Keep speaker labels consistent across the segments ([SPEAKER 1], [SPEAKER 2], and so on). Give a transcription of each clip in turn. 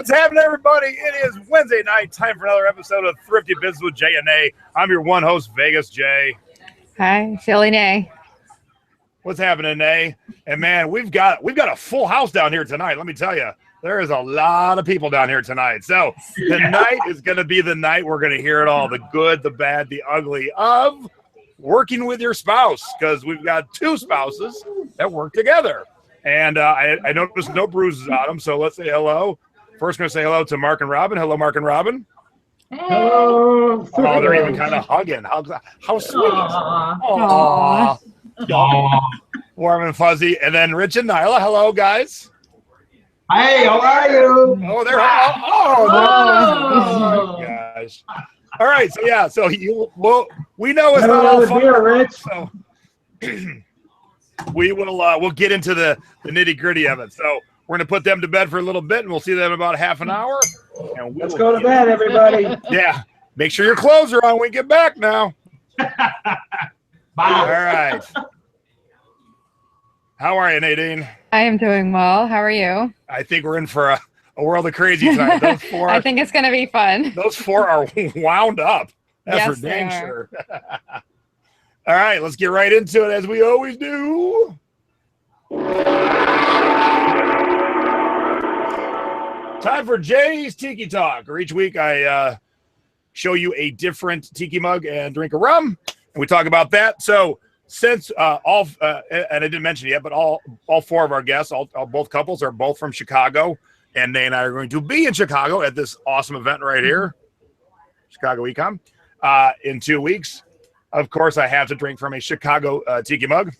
[SPEAKER 1] What's happening, everybody? It is Wednesday night. Time for another episode of Thrifty Business with Jay and A. I'm your one host, Vegas Jay.
[SPEAKER 2] Hi, Philly Nay.
[SPEAKER 1] What's happening, A? And man, we've got a full house down here tonight. Let me tell you, there is a lot of people down here tonight. So tonight is going to be the night we're going to hear it all: the good, the bad, the ugly of working with your spouse. Because we've got two spouses that work together, and I noticed no bruises on them. So let's say hello. First, going to say hello to Mark and Robin. Hello, Mark and Robin.
[SPEAKER 3] Hello.
[SPEAKER 1] Oh, they're even kind of hugging. How sweet.
[SPEAKER 2] Aww.
[SPEAKER 1] Aww. Warm and fuzzy. And then Rich and Nila. Hello, guys.
[SPEAKER 3] Hey, how are you?
[SPEAKER 1] Oh, they're oh, gosh. All right, so we know it's not all fun,
[SPEAKER 3] beer, Rich.
[SPEAKER 1] So we'll get into the nitty gritty of it. So we're gonna put them to bed for a little bit, and we'll see them in about half an hour. And
[SPEAKER 3] let's go to bed, everybody.
[SPEAKER 1] Yeah, make sure your clothes are on when we get back now.
[SPEAKER 3] Bye.
[SPEAKER 1] All right. How are you, Nadine?
[SPEAKER 2] I am doing well. How are you?
[SPEAKER 1] I think we're in for a world of crazy tonight. Those four,
[SPEAKER 2] I think it's going to be fun.
[SPEAKER 1] Those four are wound up. That's
[SPEAKER 2] Yes,
[SPEAKER 1] for dang
[SPEAKER 2] they are.
[SPEAKER 1] sure. All right, let's get right into it as we always do. Time for Jay's Tiki Talk, where each week I show you a different tiki mug and drink a rum, and we talk about that. So since and I didn't mention it yet, but all four of our guests, both couples are both from Chicago, and they and I are going to be in Chicago at this awesome event right here, Chicago Econ, in 2 weeks. Of course, I have to drink from a Chicago tiki mug.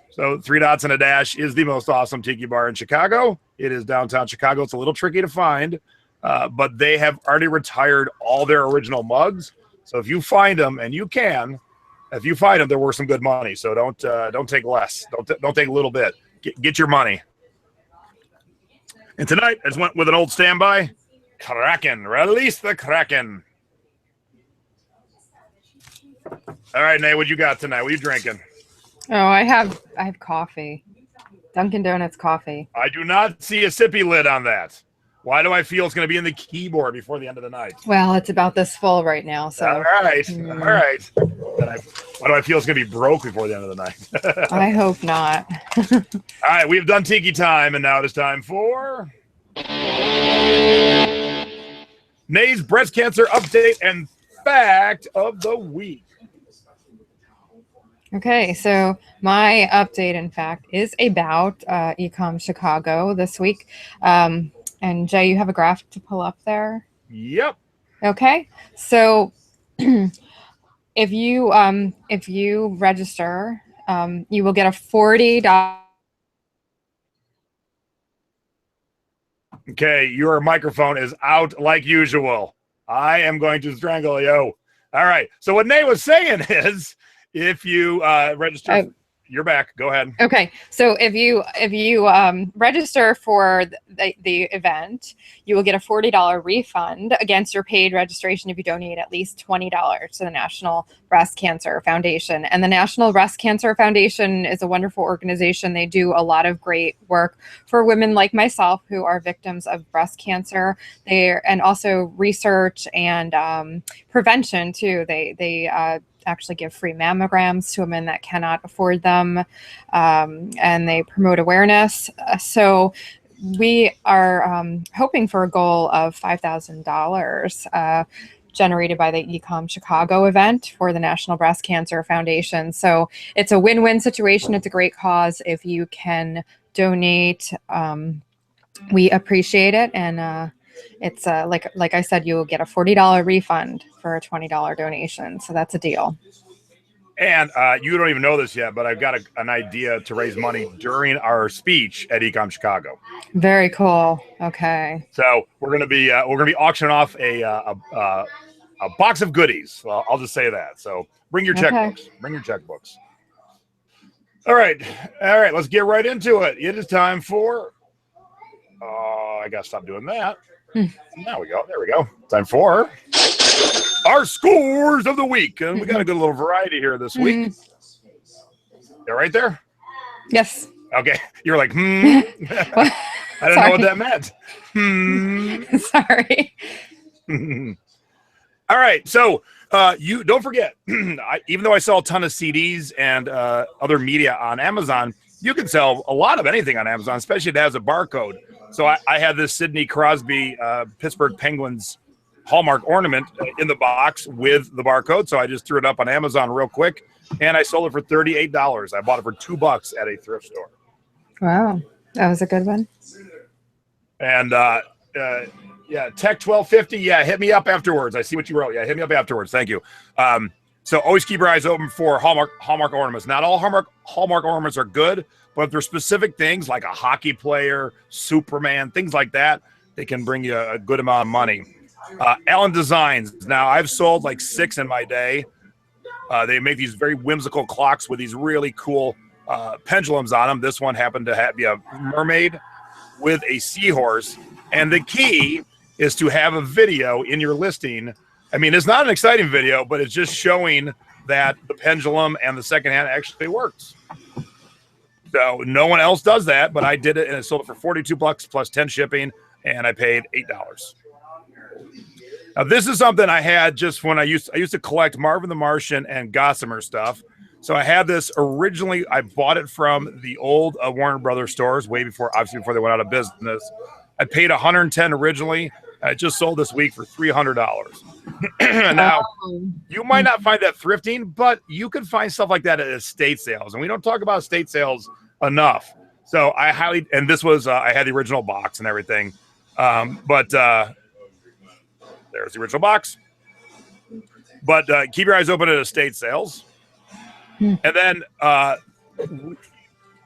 [SPEAKER 1] So 3 Dots and a Dash is the most awesome tiki bar in Chicago. It is downtown Chicago. It's a little tricky to find, but they have already retired all their original mugs. So if you find them, and you can, if you find them, they're worth some good money. So don't take less. Don't take a little bit. Get your money. And tonight, I just went with an old standby. Kraken. Release the Kraken. All right, Nate, what you got tonight? What are you drinking?
[SPEAKER 2] Oh, I have coffee. Dunkin' Donuts coffee.
[SPEAKER 1] I do not see a sippy lid on that. Why do I feel it's going to be in the keyboard before the end of the night?
[SPEAKER 2] Well, it's about this full right now. So
[SPEAKER 1] All right. All right. Why do I feel it's going to be broke before the end of the night?
[SPEAKER 2] I hope not.
[SPEAKER 1] All right, we've done Tiki Time, and now it is time for Nay's breast cancer update and fact of the week.
[SPEAKER 2] Okay, so my update, in fact, is about EcomChicago this week. And Jay, you have a graphic to pull up there?
[SPEAKER 1] Yep.
[SPEAKER 2] Okay, so if you register, you will get a $40.
[SPEAKER 1] Okay, your microphone is out like usual. I am going to strangle you. All right. So what Nate was saying is, if you register, you're back. Go ahead.
[SPEAKER 2] Okay, so if you register for the event, you will get a $40 refund against your paid registration if you donate at least $20 to the National Breast Cancer Foundation. And the National Breast Cancer Foundation is a wonderful organization. They do a lot of great work for women like myself who are victims of breast cancer. And also research and prevention too. They actually give free mammograms to women that cannot afford them, and they promote awareness. So we are hoping for a goal of $5,000 generated by the EcomChicago event for the National Breast Cancer Foundation. So it's a win-win situation. It's a great cause. If you can donate, we appreciate it. And it's like I said, you will get a $40 refund for a $20 donation. So that's a deal.
[SPEAKER 1] And you don't even know this yet, but I've got an idea to raise money during our speech at Econ Chicago.
[SPEAKER 2] Very cool. Okay.
[SPEAKER 1] So we're gonna be auctioning off a box of goodies. Well, I'll just say that. So bring your checkbooks. Bring your checkbooks. All right. Let's get right into it. It is time for. I gotta stop doing that. There we go. Time for our scores of the week. And we got a good little variety here this week. You're right there?
[SPEAKER 2] Yes.
[SPEAKER 1] Okay. You're like, I didn't know what that meant.
[SPEAKER 2] Sorry.
[SPEAKER 1] All right. So you don't forget, even though I sell a ton of CDs and other media on Amazon, you can sell a lot of anything on Amazon, especially if it has a barcode. So I had this Sidney Crosby Pittsburgh Penguins Hallmark ornament in the box with the barcode. So I just threw it up on Amazon real quick, and I sold it for $38. I bought it for $2 at a thrift store.
[SPEAKER 2] Wow, that was a good one.
[SPEAKER 1] And yeah, Tech 1250. Yeah, hit me up afterwards. I see what you wrote. Yeah, hit me up afterwards. Thank you. So always keep your eyes open for Hallmark ornaments. Not all Hallmark ornaments are good, but if there's specific things like a hockey player, Superman, things like that, they can bring you a good amount of money. Allen Designs. Now, I've sold like 6 in my day. They make these very whimsical clocks with these really cool pendulums on them. This one happened to be a mermaid with a seahorse. And the key is to have a video in your listing. I mean, it's not an exciting video, but it's just showing that the pendulum and the second hand actually works. So no one else does that, but I did it, and I sold it for $42 plus 10 shipping, and I paid $8. Now, this is something I had just when I used to collect Marvin the Martian and Gossamer stuff. So I had this originally. I bought it from the old Warner Brothers stores way before, obviously before they went out of business. I paid $110 originally. I just sold this week for $300. Now, you might not find that thrifting, but you can find stuff like that at estate sales, and we don't talk about estate sales enough. So I highly, and this was I had the original box and everything, but there's the original box. But keep your eyes open at estate sales. And then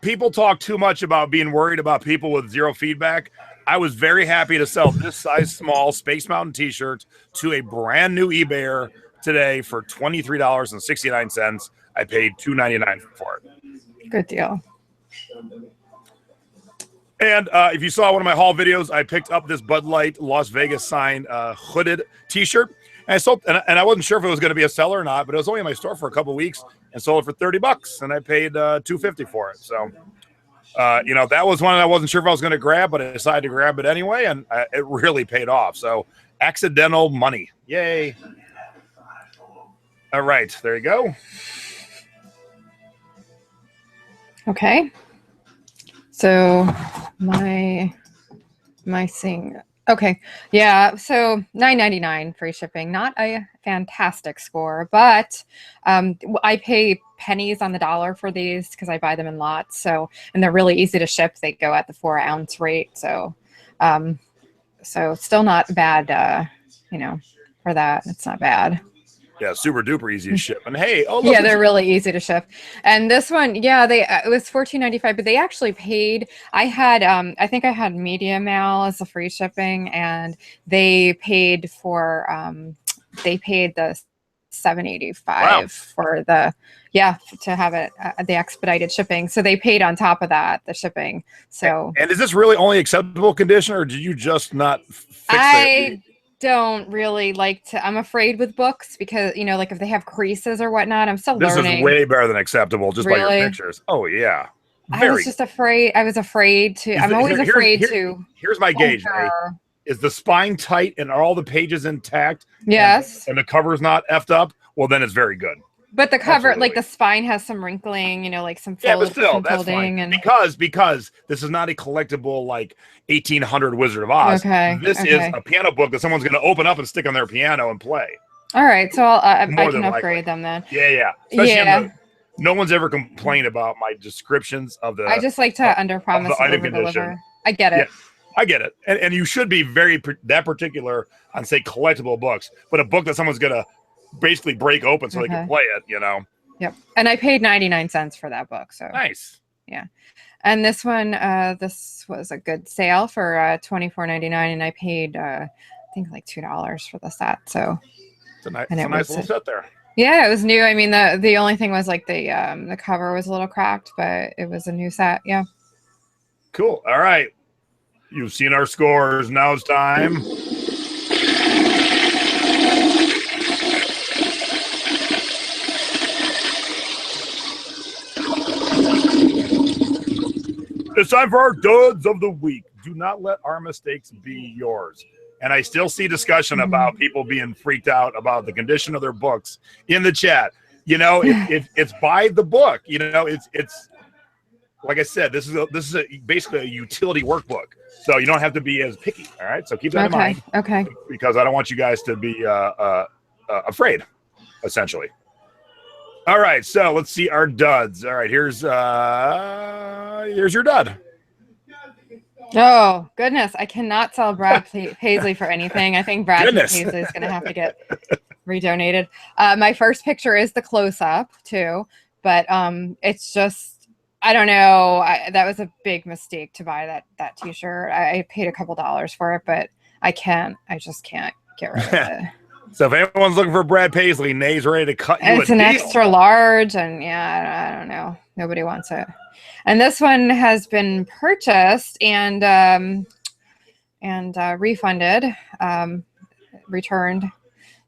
[SPEAKER 1] people talk too much about being worried about people with zero feedback. I was very happy to sell this size small Space Mountain t-shirt to a brand new eBayer today for $23.69. I paid $2.99 for it.
[SPEAKER 2] Good deal.
[SPEAKER 1] And if you saw one of my haul videos, I picked up this Bud Light Las Vegas sign hooded t-shirt. And I sold, and I wasn't sure if it was going to be a seller or not, but it was only in my store for a couple of weeks and sold it for $30, and I paid $2.50 for it. So, that was one that I wasn't sure if I was going to grab, but I decided to grab it anyway, and it really paid off. So, accidental money. Yay. All right, there you go.
[SPEAKER 2] Okay. So my thing. Okay. Yeah. So $9.99 free shipping. Not a fantastic score, but I pay pennies on the dollar for these because I buy them in lots. So, and they're really easy to ship. They go at the 4-ounce rate. So, so still not bad, for that. It's not bad.
[SPEAKER 1] Yeah, super duper easy to ship. And hey,
[SPEAKER 2] yeah, they're really easy to ship. And this one, yeah, it was $14.95, but they actually paid. I had, I think I had Media Mail as a free shipping, and they paid for, they paid the $7.85 for the, to have it the expedited shipping. So they paid on top of that the shipping. So,
[SPEAKER 1] and is this really only acceptable condition, or did you just not fix it?
[SPEAKER 2] Don't really like to. I'm afraid with books because like if they have creases or whatnot, I'm still learning.
[SPEAKER 1] This is way better than acceptable just by your pictures. Oh yeah.
[SPEAKER 2] I was just afraid. I was afraid to. I'm always afraid to.
[SPEAKER 1] Here's my gauge. Is the spine tight and are all the pages intact?
[SPEAKER 2] Yes.
[SPEAKER 1] And the cover's not effed up? Well, then it's very good.
[SPEAKER 2] But the cover, like the spine has some wrinkling, like some folding.
[SPEAKER 1] Yeah, but still, that's fine. And because this is not a collectible like 1800 Wizard of Oz.
[SPEAKER 2] Okay.
[SPEAKER 1] This is a piano book that someone's going to open up and stick on their piano and play.
[SPEAKER 2] All right, so I can upgrade them then.
[SPEAKER 1] Yeah. Especially no one's ever complained about my descriptions of the.
[SPEAKER 2] I just like to underpromise and overdeliver. I get it. Yeah,
[SPEAKER 1] I get it, and you should be very that particular on say collectible books, but a book that someone's going to basically break open so they can play it,
[SPEAKER 2] Yep. And I paid 99 cents for that book. So
[SPEAKER 1] nice.
[SPEAKER 2] Yeah. And this one, this was a good sale for $24.99, and I paid I think like $2 for the set. So
[SPEAKER 1] it's a nice little set there.
[SPEAKER 2] Yeah, it was new. I mean, the only thing was like the cover was a little cracked, but it was a new set. Yeah.
[SPEAKER 1] Cool. All right. You've seen our scores. Now it's time. It's time for our duds of the week. Do not let our mistakes be yours. And I still see discussion about people being freaked out about the condition of their books in the chat. You know, if it's by the book. You know, it's like I said, this is basically a utility workbook, so you don't have to be as picky. All right, so keep that in mind.
[SPEAKER 2] Okay.
[SPEAKER 1] Because I don't want you guys to be afraid, essentially. All right, so let's see our duds. All right, here's your dud.
[SPEAKER 2] Oh, goodness. I cannot sell Brad Paisley for anything. I think Brad Paisley is going to have to get redonated. My first picture is the close-up, too. But it's just, I don't know. That was a big mistake to buy that T-shirt. I paid a couple dollars for it, but I just can't get rid of it.
[SPEAKER 1] So if anyone's looking for Brad Paisley, Nay's ready to cut you
[SPEAKER 2] it's an extra large, and yeah, I don't know. Nobody wants it. And this one has been purchased and refunded, returned.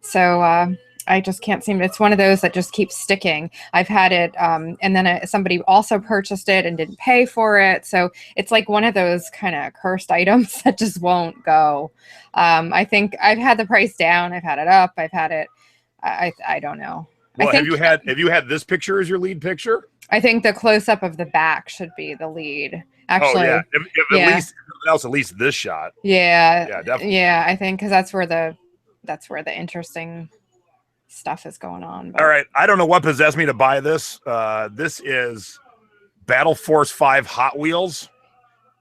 [SPEAKER 2] So I just can't seem. It's one of those that just keeps sticking. I've had it, and then somebody also purchased it and didn't pay for it. So it's like one of those kind of cursed items that just won't go. I think I've had the price down. I've had it up. I've had it. I don't know.
[SPEAKER 1] Well, have you had this picture as your lead picture?
[SPEAKER 2] I think the close up of the back should be the lead. Actually,
[SPEAKER 1] oh, yeah. At least this shot.
[SPEAKER 2] Yeah.
[SPEAKER 1] Yeah, definitely.
[SPEAKER 2] Yeah, I think because that's where the interesting stuff is going on. But.
[SPEAKER 1] All right, I don't know what possessed me to buy this. This is Battle Force 5 Hot Wheels.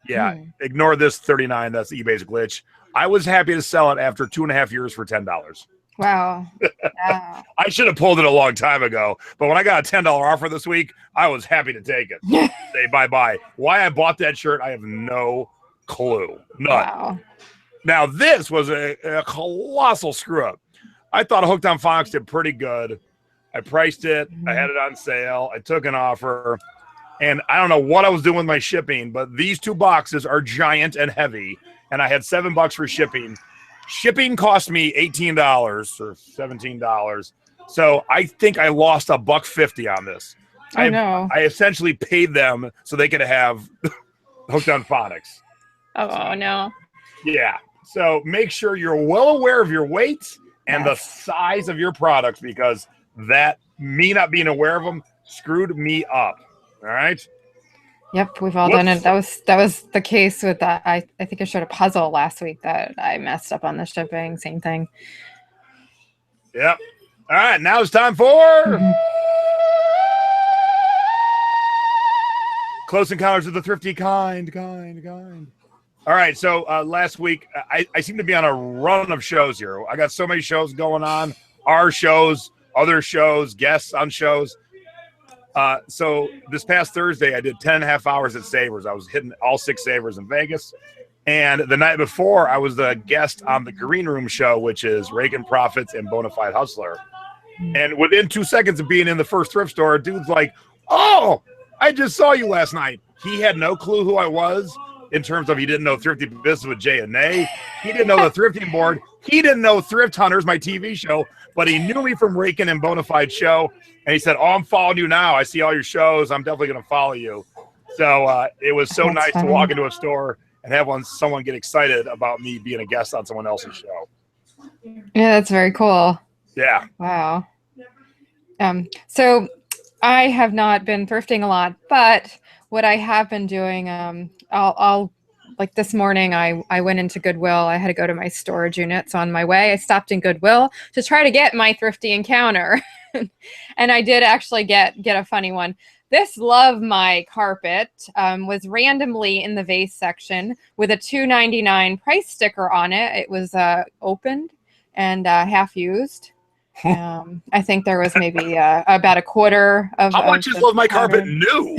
[SPEAKER 1] Yeah, ignore this 39. That's eBay's glitch. I was happy to sell it after 2.5 years for $10.
[SPEAKER 2] Wow.
[SPEAKER 1] I should have pulled it a long time ago, but when I got a $10 offer this week, I was happy to take it. Say bye-bye. Why I bought that shirt, I have no clue. None.
[SPEAKER 2] Wow.
[SPEAKER 1] Now, this was a colossal screw-up. I thought Hooked on Fox did pretty good. I priced it. I had it on sale. I took an offer, and I don't know what I was doing with my shipping, but these two boxes are giant and heavy, and I had $7 for shipping. Shipping cost me $18 or $17. So I think I lost $1.50 on this.
[SPEAKER 2] I know.
[SPEAKER 1] I essentially paid them so they could have Hooked on Phonics.
[SPEAKER 2] Oh, no.
[SPEAKER 1] Yeah. So make sure you're well aware of your weight and the size of your products, because that, me not being aware of them, screwed me up. All right.
[SPEAKER 2] Yep, we've all done it. That was the case with that. I think I showed a puzzle last week that I messed up on the shipping. Same thing.
[SPEAKER 1] Yep. All right, now it's time for Close Encounters of the Thrifty Kind. All right, so last week, I seem to be on a run of shows here. I got so many shows going on, our shows, other shows, guests on shows. So this past Thursday, I did 10.5 hours at Savers. I was hitting all 6 Savers in Vegas. And the night before, I was the guest on the Green Room show, which is Raking Profits and Bonafide Hustler. And within 2 seconds of being in the first thrift store, a dude's like, "Oh, I just saw you last night." He had no clue who I was in terms of he didn't know Thrifty Business with Jay and Nay. He didn't know the Thrifting Board. He didn't know Thrift Hunters, my TV show, but he knew me from Raking and Bonafide show. And he said, "Oh, I'm following you now. I see all your shows. I'm definitely going to follow you." So it was so nice to walk into a store and have someone get excited about me being a guest on someone else's show.
[SPEAKER 2] Yeah, that's very cool.
[SPEAKER 1] Yeah.
[SPEAKER 2] Wow. So I have not been thrifting a lot, but what I have been doing, I'll like this morning, I went into Goodwill. I had to go to my storage unit. So on my way, I stopped in Goodwill to try to get my Thrifty Encounter. And I did actually get a funny one. This Love My carpet was randomly in the vase section with a $2.99 price sticker on it. It was opened and half used. I think there was maybe about a quarter of.
[SPEAKER 1] How much is Love My carpet new?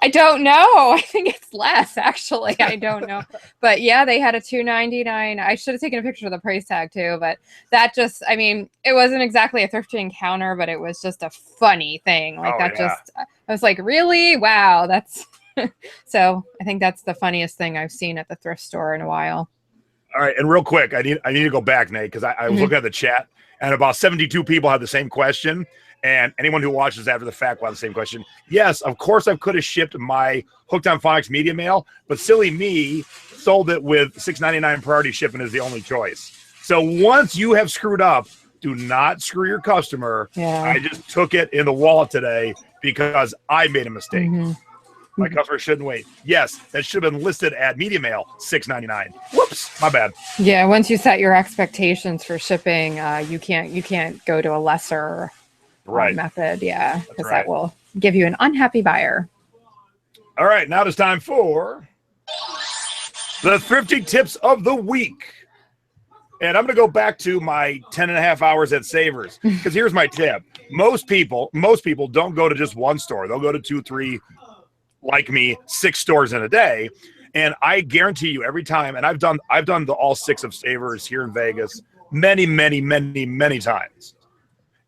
[SPEAKER 2] I don't know. I think it's less, actually. I don't know. But yeah, they had a $2.99. I should have taken a picture of the price tag too, but that just, I mean, it wasn't exactly a thrifty encounter, but it was just a funny thing. Like I was like, really? Wow. That's so I think that's the funniest thing I've seen at the thrift store in a while.
[SPEAKER 1] All right, and real quick, I need to go back, Nate, because I was looking at the chat, and about 72 people had the same question. And anyone who watches after the fact will have the same question. Yes, of course, I could have shipped my Hooked on Phonics media mail, but silly me sold it with $6.99 priority shipping is the only choice. So once you have screwed up, do not screw your customer.
[SPEAKER 2] Yeah.
[SPEAKER 1] I just took it in the wallet today because I made a mistake. My customer shouldn't wait. Yes, that should have been listed at media mail, $6.99. Whoops, my bad.
[SPEAKER 2] Yeah, once you set your expectations for shipping, you can't go to a lesser method. Yeah, because that will give you an unhappy buyer.
[SPEAKER 1] All right, now it's time for the Thrifty Tips of the Week. And I'm going to go back to my 10 and a half hours at Savers, because here's my tip. Most people don't go to just one store. They'll go to 2, 3, like me, 6 stores in a day. And I guarantee you every time, and I've done all 6 of Savers here in Vegas many, many, many, many times.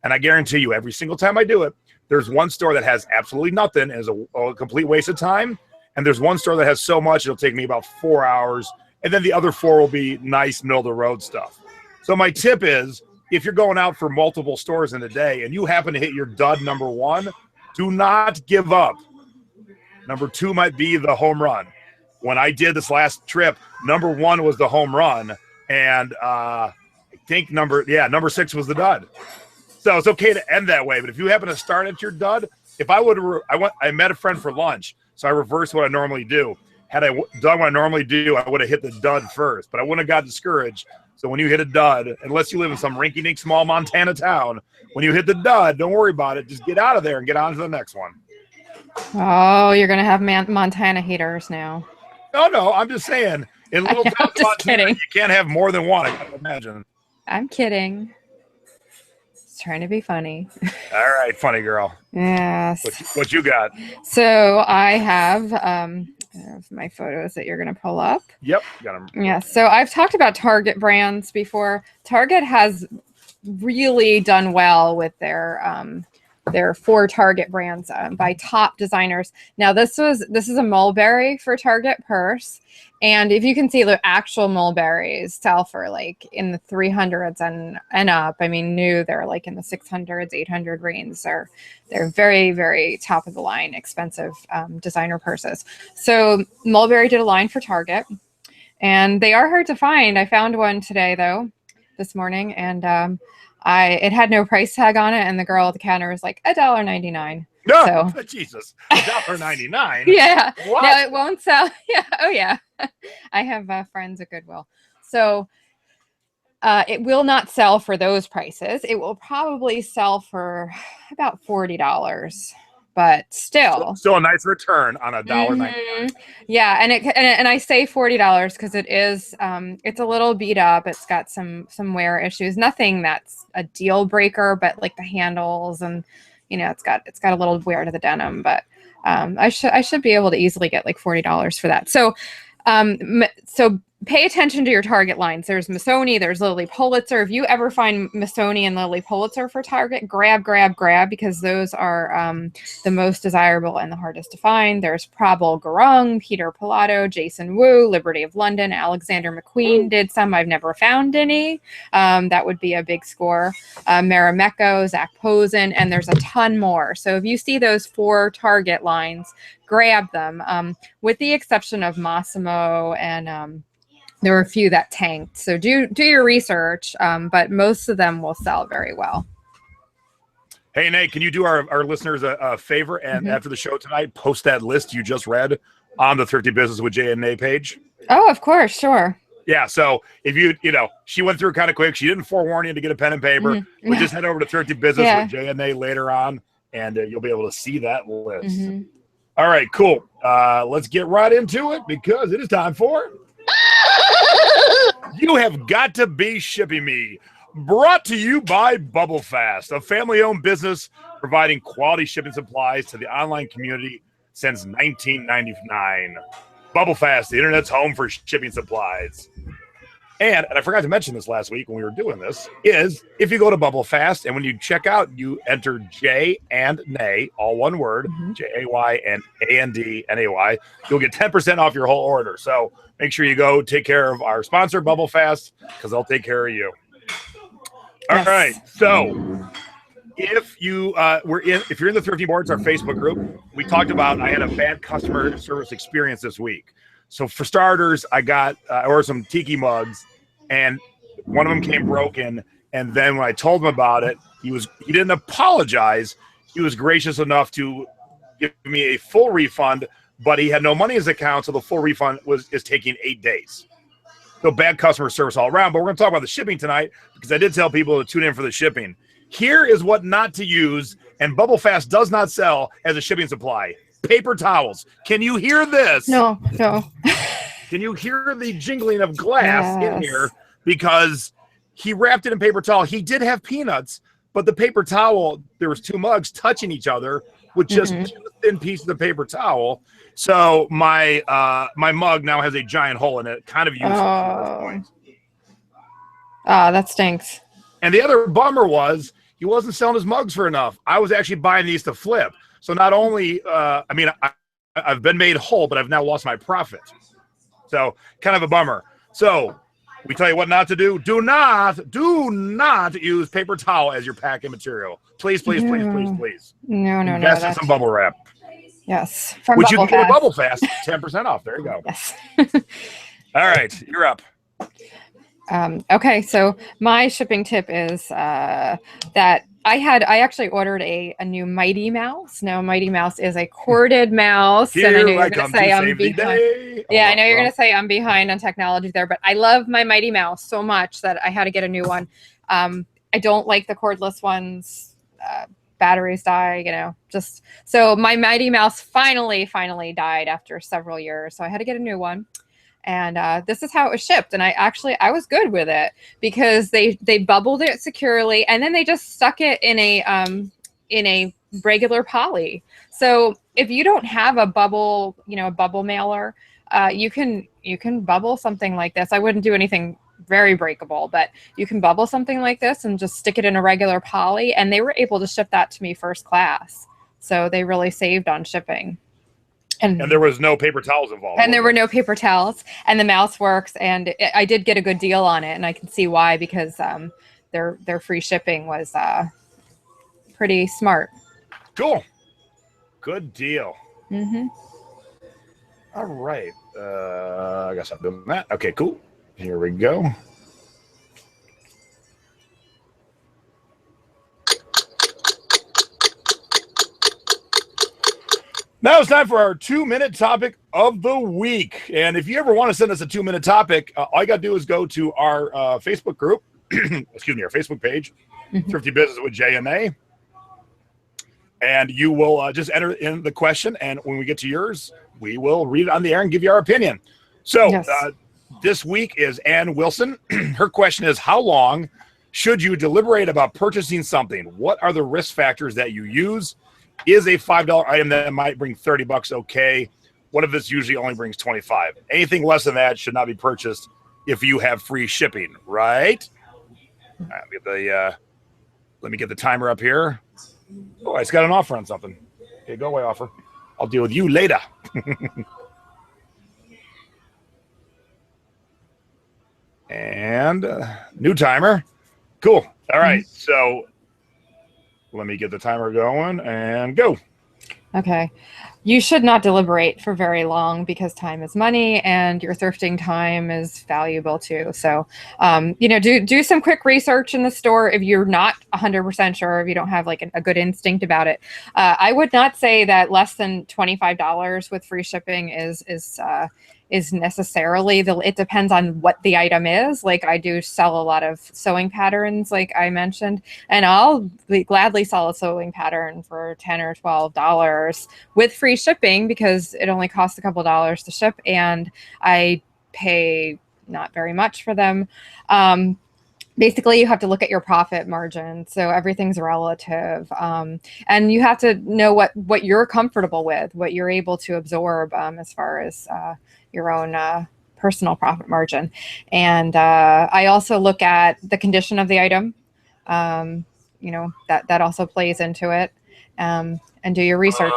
[SPEAKER 1] And I guarantee you every single time I do it, there's one store that has absolutely nothing and is a complete waste of time. And there's one store that has so much, it'll take me about 4 hours. And then the other 4 will be nice middle of the road stuff. So my tip is, if you're going out for multiple stores in a day and you happen to hit your dud number 1, do not give up. Number 2 might be the home run. When I did this last trip, number 1 was the home run. And I think number 6 was the dud. So it's okay to end that way. But if you happen to start at your dud, if I met a friend for lunch, so I reversed what I normally do. Had I done what I normally do, I would have hit the dud first, but I wouldn't have got discouraged. So when you hit a dud, unless you live in some rinky-dink small Montana town, when you hit the dud, don't worry about it. Just get out of there and get on to the next one.
[SPEAKER 2] Oh, you're going to have Montana haters now.
[SPEAKER 1] No, I'm just saying. In little towns of Montana, you can't have more than one, I can imagine.
[SPEAKER 2] I'm kidding. Just trying to be funny.
[SPEAKER 1] All right, funny girl.
[SPEAKER 2] Yes.
[SPEAKER 1] What you got?
[SPEAKER 2] So I have my photos that you're going to pull up.
[SPEAKER 1] Yep, got them.
[SPEAKER 2] Yeah, so I've talked about Target brands before. Target has really done well with their 4 Target brands by top designers. Now this is a mulberry for Target purse, and if you can see, the actual mulberries sell for like in the 300s and up. I mean, they're like in the 600s, 800 range. They're very, very top of the line, expensive designer purses. So Mulberry did a line for Target, and they are hard to find. I found one today though, this morning, and it had no price tag on it, and the girl at the counter was like $1.99.
[SPEAKER 1] No, so, Jesus, $1.99.
[SPEAKER 2] Yeah,
[SPEAKER 1] what?
[SPEAKER 2] No, it won't sell. Yeah, oh yeah, I have friends at Goodwill, so it will not sell for those prices. It will probably sell for about $40, but still
[SPEAKER 1] a nice return on $1.99.
[SPEAKER 2] Yeah, and I say $40 because it is it's a little beat up. It's got some wear issues. Nothing that's a deal breaker, but like the handles and it's got a little wear to the denim. But I should be able to easily get like $40 for that. So pay attention to your Target lines. There's Missoni, there's Lilly Pulitzer. If you ever find Missoni and Lilly Pulitzer for Target, grab, because those are the most desirable and the hardest to find. There's Prabal Gurung, Peter Pilato, Jason Wu, Liberty of London, Alexander McQueen did some. I've never found any. That would be a big score. Marimekko, Zach Posen, and there's a ton more. So if you see those 4 Target lines, grab them, with the exception of Massimo and there were a few that tanked. So do your research, but most of them will sell very well.
[SPEAKER 1] Hey, Nate, can you do our listeners a favor and after the show tonight, post that list you just read on the Thrifty Business with Jay and Nate page?
[SPEAKER 2] Oh, of course. Sure.
[SPEAKER 1] Yeah. So if she went through kind of quick. She didn't forewarn you to get a pen and paper. But just head over to Thrifty Business with Jay and Nate later on, and you'll be able to see that list. All right, cool. Let's get right into it because it is time for You Have Got to Be Shipping Me, brought to you by Bubble Fast, a family-owned business providing quality shipping supplies to the online community since 1999. Bubble Fast, the internet's home for shipping supplies. And I forgot to mention this last week when we were doing this, is if you go to Bubble Fast and when you check out, you enter J and Nay, all one word, J-A-Y and A-N-D-N-A-Y, you'll get 10% off your whole order. So make sure you go take care of our sponsor, Bubble Fast, because they'll take care of you. All right. So if you if you're in the Thrifty Boards, our Facebook group, we talked about I had a bad customer service experience this week. So for starters, I ordered some tiki mugs, and one of them came broken. And then when I told him about it, he didn't apologize. He was gracious enough to give me a full refund, but he had no money in his account, so the full refund is taking 8 days. So bad customer service all around. But we're going to talk about the shipping tonight because I did tell people to tune in for the shipping. Here is what not to use, and Bubble Fast does not sell as a shipping supply. Paper towels. Can you hear this?
[SPEAKER 2] No.
[SPEAKER 1] Can you hear the jingling of glass in here? Because he wrapped it in paper towel. He did have peanuts, but the paper towel, there was 2 mugs touching each other with just 2 thin pieces of paper towel. So my mug now has a giant hole in it, kind of useless at this point.
[SPEAKER 2] That stinks.
[SPEAKER 1] And the other bummer was he wasn't selling his mugs for enough. I was actually buying these to flip. So not only, I've been made whole, but I've now lost my profit. So kind of a bummer. So we tell you what not to do. Do not use paper towel as your packing material. Please, please, please, please, please.
[SPEAKER 2] No.
[SPEAKER 1] Invest in some bubble wrap.
[SPEAKER 2] Yes.
[SPEAKER 1] Which you can get at Bubble Fast, 10% off. There you go.
[SPEAKER 2] Yes.
[SPEAKER 1] All right, you're up.
[SPEAKER 2] Okay, so my shipping tip is that I actually ordered a new Mighty Mouse. Now, Mighty Mouse is a corded mouse.
[SPEAKER 1] Here
[SPEAKER 2] and I know you're
[SPEAKER 1] I
[SPEAKER 2] going
[SPEAKER 1] come
[SPEAKER 2] to say
[SPEAKER 1] to
[SPEAKER 2] I'm
[SPEAKER 1] save the
[SPEAKER 2] behind.
[SPEAKER 1] day.
[SPEAKER 2] Yeah, I know you're going to say I'm behind on technology there, but I love my Mighty Mouse so much that I had to get a new one. I don't like the cordless ones. Batteries die, just so my Mighty Mouse finally died after several years. So I had to get a new one. And this is how it was shipped. And I was good with it because they bubbled it securely and then they just stuck it in a regular poly. So if you don't have a bubble, a bubble mailer, you can bubble something like this. I wouldn't do anything very breakable, but you can bubble something like this and just stick it in a regular poly. And they were able to ship that to me first class. So they really saved on shipping. And
[SPEAKER 1] there was no paper towels involved.
[SPEAKER 2] And there were no paper towels. And the mouse works. And I did get a good deal on it. And I can see why, because their free shipping was pretty smart.
[SPEAKER 1] Cool. Good deal.
[SPEAKER 2] Mm-hmm.
[SPEAKER 1] All right. I guess I'm doing that. Okay, cool. Here we go. Now it's time for our 2-minute topic of the week. And if you ever want to send us a 2-minute topic, all you got to do is go to our Facebook group, our Facebook page, Thrifty Business with J and A. And you will just enter in the question. And when we get to yours, we will read it on the air and give you our opinion. So
[SPEAKER 2] Yes.
[SPEAKER 1] This week is Ann Wilson. Her question is, how long should you deliberate about purchasing something? What are the risk factors that you use? Is a $5 item that might bring $30 okay? What if this usually only brings $25? Anything less than that should not be purchased if you have free shipping, right? All right, let me get the timer up here. Oh, it's got an offer on something. Okay, go away, offer. I'll deal with you later. And new timer. Cool. All right, so let me get the timer going and go.
[SPEAKER 2] Okay. You should not deliberate for very long because time is money and your thrifting time is valuable too. So, do some quick research in the store if you're not 100% sure, if you don't have like a good instinct about it. I would not say that less than $25 with free shipping is necessarily it depends on what the item is. Like I do sell a lot of sewing patterns, like I mentioned, and I'll gladly sell a sewing pattern for $10 or $12 with free shipping because it only costs a couple dollars to ship and I pay not very much for them. Basically, you have to look at your profit margin. So everything's relative. And you have to know what you're comfortable with, what you're able to absorb as far as your own personal profit margin. And I also look at the condition of the item. You know, that also plays into it. And do your research.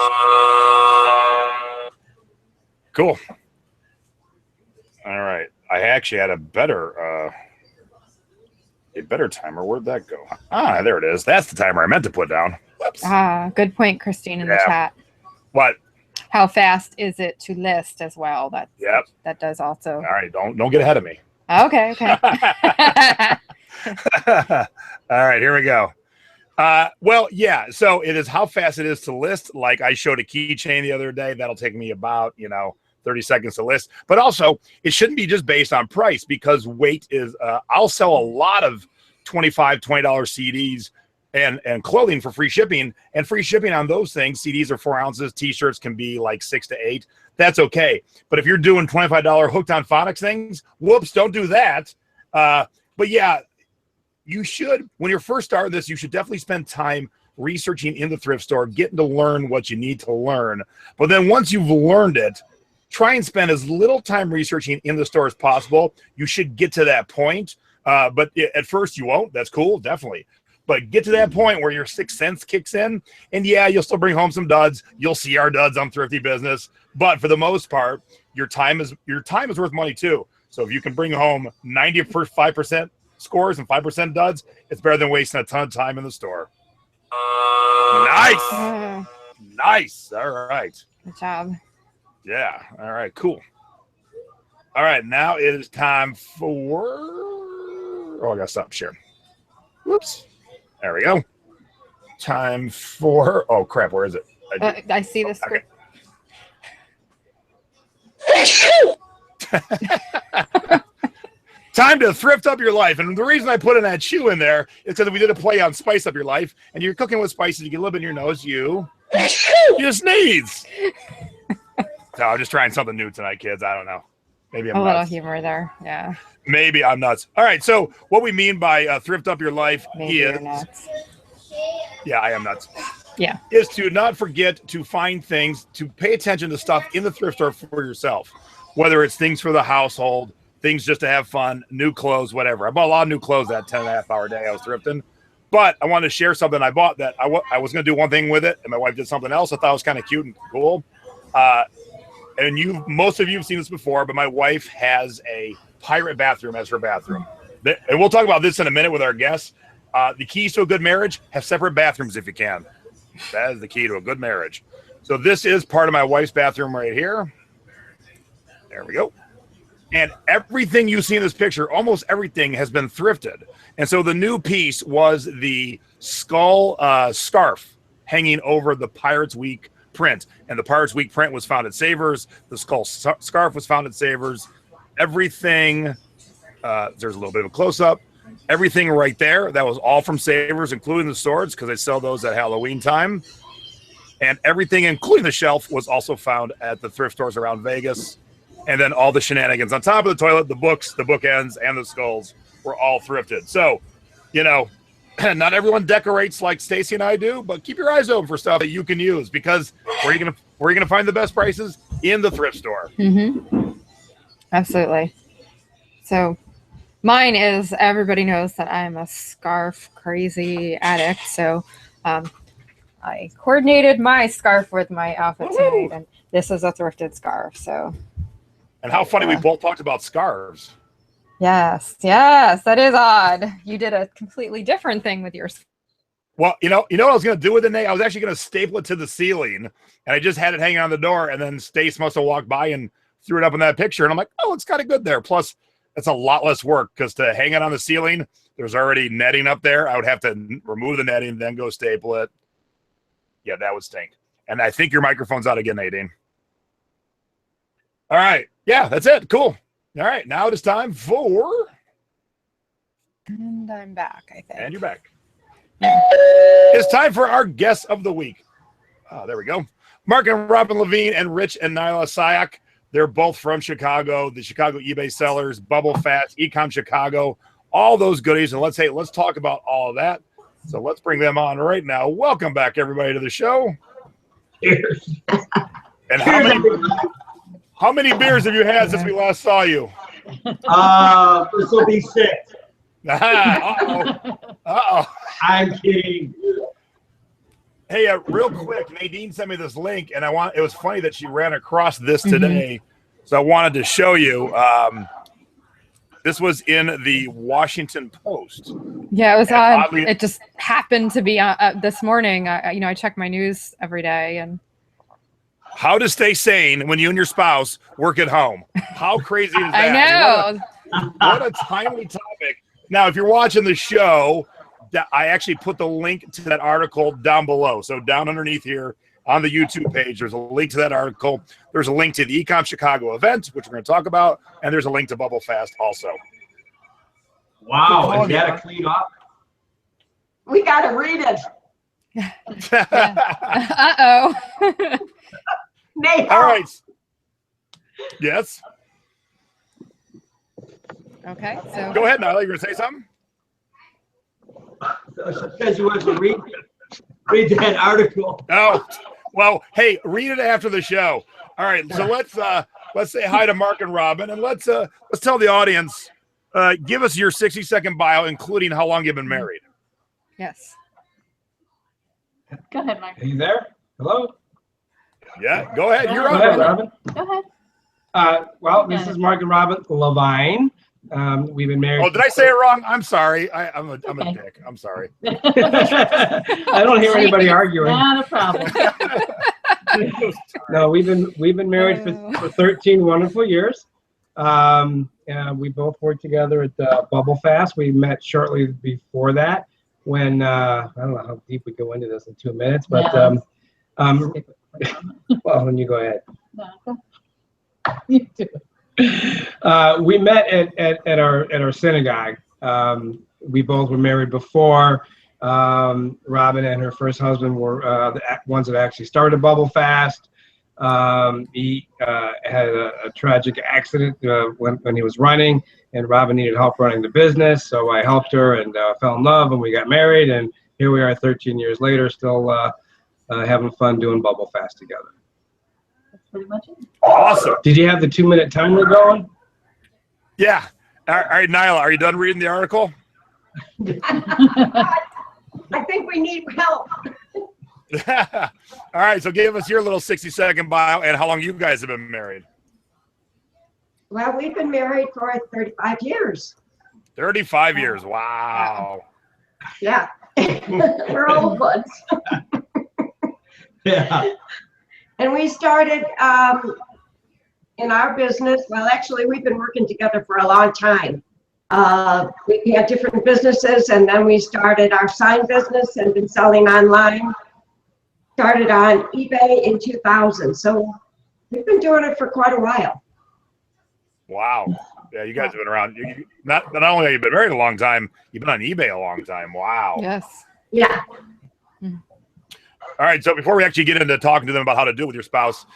[SPEAKER 1] Cool. All right. I actually had a better timer. Where'd that go? Ah, there it is. That's the timer I meant to put down. Whoops.
[SPEAKER 2] Ah, good point, Christine, in the chat.
[SPEAKER 1] What?
[SPEAKER 2] How fast is it to list as well? That does also.
[SPEAKER 1] All right, don't get ahead of me.
[SPEAKER 2] Okay.
[SPEAKER 1] All right, here we go. Well, yeah. So it is how fast it is to list. Like I showed a keychain the other day. That'll take me about 30 seconds to list. But also, it shouldn't be just based on price because weight is. I'll sell a lot of $20 CDs and clothing for free shipping, and free shipping on those things. CDs are 4 ounces. T-shirts can be like 6 to 8. That's okay. But if you're doing $25 hooked on phonics things, whoops, don't do that. But yeah, you should, when you're first starting this, you should definitely spend time researching in the thrift store, getting to learn what you need to learn. But then once you've learned it, try and spend as little time researching in the store as possible. You should get to that point. But at first you won't. That's cool, definitely. But get to that point where your 6th sense kicks in, and yeah, you'll still bring home some duds. You'll see our duds on Thrifty Business, but for the most part, your time is worth money too. So if you can bring home 95% scores and 5% duds, it's better than wasting a ton of time in the store. Nice. All right.
[SPEAKER 2] Good job.
[SPEAKER 1] Yeah. All right. Cool. All right. Now it is time for. Oh, I got to stop sharing. Whoops. There we go. Time for. Oh crap! Where is it?
[SPEAKER 2] I see the screen.
[SPEAKER 1] Okay. Time to thrift up your life, and the reason I put in that shoe in there is because we did a play on spice up your life, and you're cooking with spices. You get a little bit in your nose. You sneeze. So I'm just trying something new tonight, kids. I don't know. Maybe I'm
[SPEAKER 2] a
[SPEAKER 1] nuts.
[SPEAKER 2] Little humor there. Yeah.
[SPEAKER 1] Maybe I'm nuts. All right. So what we mean by thrift up your life
[SPEAKER 2] You're nuts.
[SPEAKER 1] Yeah, I am nuts.
[SPEAKER 2] Yeah.
[SPEAKER 1] Is to not forget to find things, to pay attention to stuff in the thrift store for yourself, whether it's things for the household, things just to have fun, new clothes, whatever. I bought a lot of new clothes that 10.5-hour day I was thrifting, but I wanted to share something I bought that I was going to do one thing with it, and my wife did something else. I thought it was kind of cute and cool. And most of you have seen this before, but my wife has a pirate bathroom as her bathroom. And we'll talk about this in a minute with our guests. The keys to a good marriage: have separate bathrooms if you can. That is the key to a good marriage. So this is part of my wife's bathroom right here. There we go. And everything you see in this picture, almost everything has been thrifted. And so the new piece was the skull scarf hanging over the Pirates Week print. And the Pirates Week print was found at Savers. The skull scarf was found at Savers. Everything, there's a little bit of a close-up. Everything right there, that was all from Savers, including the swords, because they sell those at Halloween time. And everything, including the shelf, was also found at the thrift stores around Vegas. And then all the shenanigans on top of the toilet, the books, the bookends, and the skulls were all thrifted. So, not everyone decorates like Stacy and I do, but keep your eyes open for stuff that you can use, because where are you gonna find the best prices? In the thrift store.
[SPEAKER 2] Mm-hmm. Absolutely. So mine is, everybody knows that I'm a scarf crazy addict. So I coordinated my scarf with my outfit tonight, and this is a thrifted scarf. So.
[SPEAKER 1] And how funny we both talked about scarves.
[SPEAKER 2] Yes, that is odd. You did a completely different thing with yours.
[SPEAKER 1] Well, you know what I was going to do with it, Nate? I was actually going to staple it to the ceiling, and I just had it hanging on the door, and then Stace must have walked by and threw it up in that picture, and I'm like, oh, it's kind of good there. Plus, it's a lot less work, because to hang it on the ceiling, there's already netting up there. I would have to remove the netting, then go staple it. Yeah, that would stink. And I think your microphone's out again, Nadine. All right. Yeah, that's it. Cool. All right. Now it is time for.
[SPEAKER 2] And I'm back, I think.
[SPEAKER 1] And you're back. It's time for our guests of the week. Oh, there we go. Mark and Robin Levine and Rich and Nila Siok. They're both from Chicago, the Chicago eBay sellers, Bubble Fast, Econ Chicago, all those goodies. And let's talk about all of that. So let's bring them on right now. Welcome back, everybody, to the show.
[SPEAKER 3] Cheers.
[SPEAKER 1] And How many beers have you had since we last saw you?
[SPEAKER 3] This will be 6.
[SPEAKER 1] Uh-oh.
[SPEAKER 3] I'm kidding.
[SPEAKER 1] Hey, real quick, Nadine sent me this link, and it was funny that she ran across this today, so I wanted to show you. This was in the Washington Post.
[SPEAKER 2] Yeah, it was
[SPEAKER 1] And
[SPEAKER 2] odd. It just happened to be this morning. I check my news every day, and
[SPEAKER 1] how to stay sane when you and your spouse work at home. How crazy is that?
[SPEAKER 2] I know.
[SPEAKER 1] What a timely topic. Now, if you're watching the show, I actually put the link to that article down below. So down underneath here on the YouTube page, there's a link to that article. There's a link to the Econ Chicago event, which we're going to talk about, and there's a link to Bubble Fast also.
[SPEAKER 3] Wow, is that a clean up?
[SPEAKER 4] We got to read it.
[SPEAKER 2] Uh-oh.
[SPEAKER 1] All right. Yes.
[SPEAKER 2] Okay, so
[SPEAKER 1] Go ahead, Nila. You're going to say something?
[SPEAKER 3] Says you want to read that article.
[SPEAKER 1] Oh, well, hey, read it after the show. All right, so let's say hi to Mark and Robin, and let's tell the audience, give us your 60-second bio, including how long you've been married.
[SPEAKER 2] yes.
[SPEAKER 5] Go ahead, Mark.
[SPEAKER 3] Are you there? Hello?
[SPEAKER 1] Yeah, go ahead. You're
[SPEAKER 3] Go
[SPEAKER 1] on,
[SPEAKER 3] ahead,
[SPEAKER 1] brother.
[SPEAKER 3] Robin.
[SPEAKER 5] Go ahead.
[SPEAKER 3] Well, this is Mark and Robin Levine. We've been married.
[SPEAKER 1] Oh, did I say it wrong? I'm sorry. I'm a dick. I'm sorry.
[SPEAKER 3] I don't hear anybody arguing.
[SPEAKER 5] Not a problem.
[SPEAKER 3] No, we've been married for 13 wonderful years. We both worked together at Bubble Fast. We met shortly before that when I don't know how deep we go into this in 2 minutes, but well, when you go ahead.
[SPEAKER 5] No, you do.
[SPEAKER 3] We met at our synagogue. We both were married before. Robin and her first husband were the ones that actually started Bubble Fast. He had a tragic accident when he was running, and Robin needed help running the business, so I helped her and fell in love, and we got married, and here we are 13 years later, still having fun doing Bubble Fast together.
[SPEAKER 5] That's pretty much it.
[SPEAKER 1] Awesome.
[SPEAKER 3] Did you have the 2-minute timer going?
[SPEAKER 1] Yeah. All right, Nila, are you done reading the article?
[SPEAKER 4] I think we need help.
[SPEAKER 1] All right, so give us your little 60-second bio and how long you guys have been married.
[SPEAKER 4] Well, we've been married for 35 years.
[SPEAKER 1] 35 years. Wow.
[SPEAKER 4] Yeah. We're old ones.
[SPEAKER 3] Yeah.
[SPEAKER 4] And we started in our business. Well, actually, we've been working together for a long time. We had different businesses, and then we started our sign business and been selling online. Started on eBay in 2000. So we've been doing it for quite a while.
[SPEAKER 1] Wow. Yeah, you guys have been around. Not only have you been married a long time, you've been on eBay a long time. Wow.
[SPEAKER 2] Yes.
[SPEAKER 4] Yeah.
[SPEAKER 1] All right, so before we actually get into talking to them about how to do it with your spouse,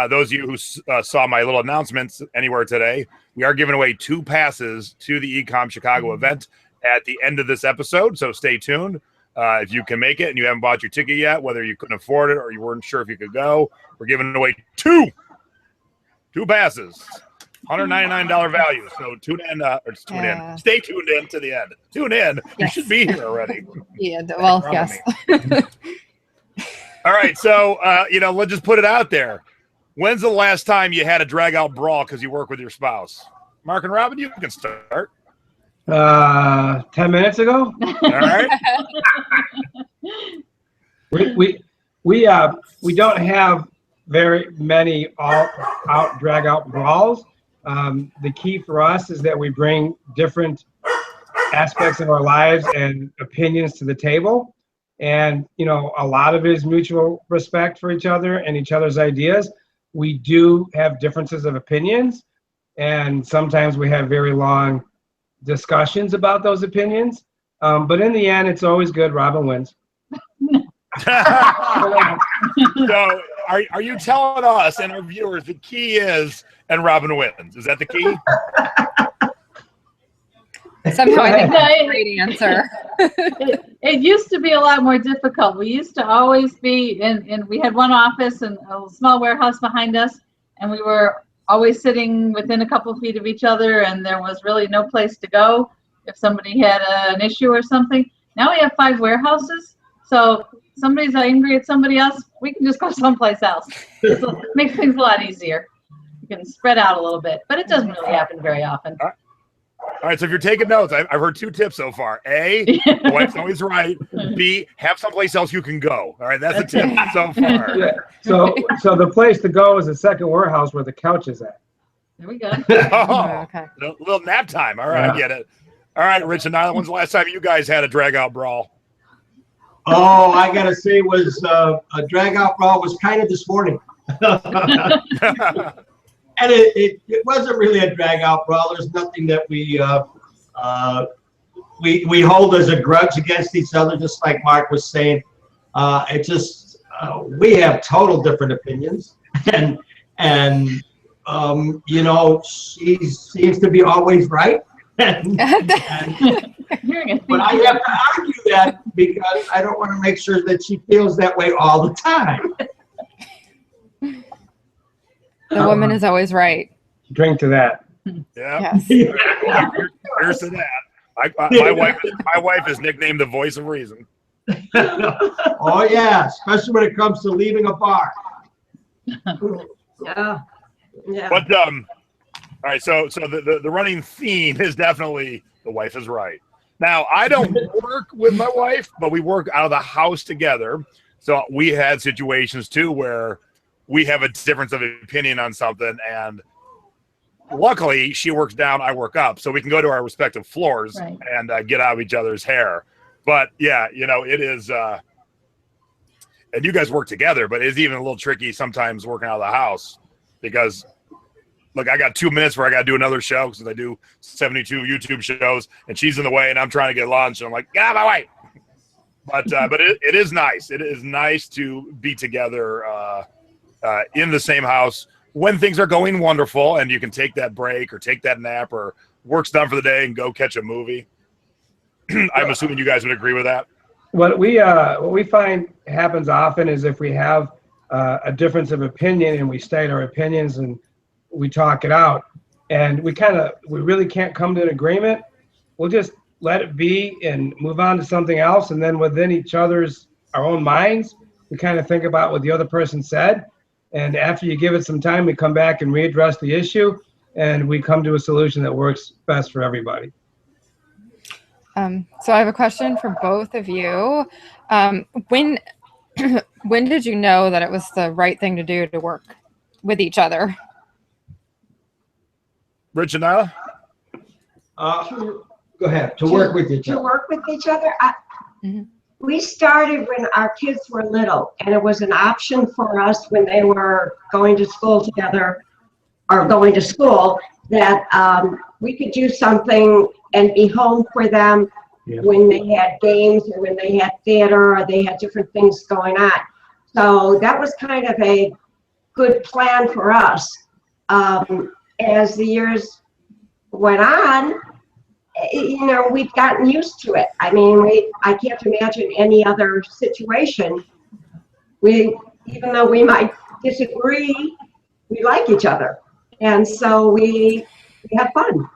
[SPEAKER 1] those of you who saw my little announcements anywhere today, we are giving away 2 passes to the Ecom Chicago event at the end of this episode, so stay tuned. If you can make it and you haven't bought your ticket yet, whether you couldn't afford it or you weren't sure if you could go, we're giving away 2 passes, $199 value. So tune in, in. Stay tuned in to the end. Tune in.
[SPEAKER 2] Yes.
[SPEAKER 1] You should be here already.
[SPEAKER 2] Yeah. Well, yes.
[SPEAKER 1] All right, so let's just put it out there. When's the last time you had a drag-out brawl because you work with your spouse? Mark and Robin, you can start.
[SPEAKER 3] 10 minutes ago.
[SPEAKER 1] All right.
[SPEAKER 3] We don't have very many out drag out brawls. The key for us is that we bring different aspects of our lives and opinions to the table. And, a lot of it is mutual respect for each other and each other's ideas. We do have differences of opinions, and sometimes we have very long discussions about those opinions. But in the end, it's always good. Robin wins.
[SPEAKER 1] So are you telling us and our viewers the key is, and Robin wins? Is that the key?
[SPEAKER 2] Somehow I think that's a great answer.
[SPEAKER 5] It used to be a lot more difficult. We used to always be we had one office and a small warehouse behind us, and we were always sitting within a couple feet of each other, and there was really no place to go if somebody had an issue or something. Now we have 5 warehouses, so if somebody's angry at somebody else, we can just go someplace else. It makes things a lot easier. You can spread out a little bit, but it doesn't really happen very often.
[SPEAKER 1] All right, so if you're taking notes, I've heard 2 tips so far. A, the wife's always right. B, have someplace else you can go. All right, that's a tip so far.
[SPEAKER 3] Yeah. So the place to go is the second warehouse where the couch is at.
[SPEAKER 5] There we go.
[SPEAKER 1] Oh,
[SPEAKER 2] Okay.
[SPEAKER 1] a little nap time. All right, I get it. All right, Rich and Nila, when's the last time you guys had a drag-out brawl?
[SPEAKER 6] Oh, I got to say was a drag-out brawl was kind of this morning. And it wasn't really a drag-out brawl. There's nothing that we hold as a grudge against each other, just like Mark was saying. It just we have total different opinions, and you know, she seems to be always right. But I have to argue that because I don't want to make sure that she feels that way all the time.
[SPEAKER 2] The woman is always right.
[SPEAKER 3] Drink to that.
[SPEAKER 1] Yeah.
[SPEAKER 2] Yes.
[SPEAKER 1] Here's to that. My wife is nicknamed the voice of reason.
[SPEAKER 6] Oh yeah, especially when it comes to leaving a bar.
[SPEAKER 4] Yeah. Yeah.
[SPEAKER 1] But all right, so the running theme is definitely the wife is right. Now I don't work with my wife, but we work out of the house together. So we had situations too where we have a difference of opinion on something, and luckily she works down, I work up, so we can go to our respective floors and get out of each other's hair. But yeah, you know, it is, and you guys work together, but it's even a little tricky sometimes working out of the house because, look, I got 2 minutes where I got to do another show because I do 72 YouTube shows, and she's in the way, and I'm trying to get lunch, and I'm like, get out of my way. But it is nice. It is nice to be together in the same house when things are going wonderful, and you can take that break or take that nap or work's done for the day and go catch a movie. I'm assuming you guys would agree with that.
[SPEAKER 3] What we find happens often is if we have a difference of opinion and we state our opinions and we talk it out, and we really can't come to an agreement, we'll just let it be and move on to something else. And then within our own minds, we kind of think about what the other person said. And after you give it some time, we come back and readdress the issue, and we come to a solution that works best for everybody.
[SPEAKER 2] So I have a question for both of you. When did you know that it was the right thing to do to work with each other?
[SPEAKER 1] Rich and Nila?
[SPEAKER 6] Go ahead. To work with each other.
[SPEAKER 4] To work with each other. We started when our kids were little, and it was an option for us when they were going to school together or going to school that we could do something and be home for them when they had games or when they had theater or they had different things going on. So that was kind of a good plan for us. As the years went on, you know, we've gotten used to it. I mean, I can't imagine any other situation. Even though we might disagree, we like each other. And so we have fun.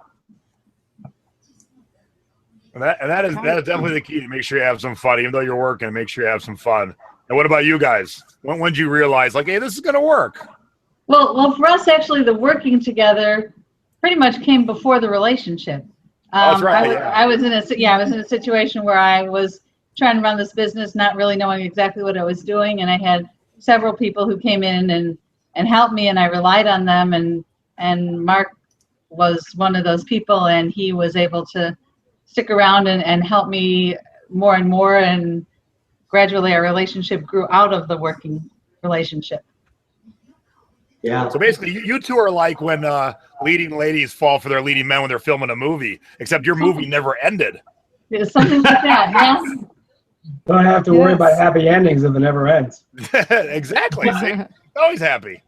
[SPEAKER 1] And that is definitely the key, to make sure you have some fun, even though you're working, make sure you have some fun. And what about you guys? When did you realize, like, hey, this is going to work?
[SPEAKER 5] Well, for us, actually, the working together pretty much came before the relationship.
[SPEAKER 1] That's right.
[SPEAKER 5] I was in a situation where I was trying to run this business, not really knowing exactly what I was doing, and I had several people who came in and helped me, and I relied on them, and Mark was one of those people, and he was able to stick around and help me more and more, and gradually our relationship grew out of the working relationship.
[SPEAKER 6] Yeah.
[SPEAKER 1] So basically, you two are like when leading ladies fall for their leading men when they're filming a movie, except your movie never ended.
[SPEAKER 5] It's something like that, yes.
[SPEAKER 3] Don't have to worry about happy endings if it never ends.
[SPEAKER 1] Exactly. See? Always happy.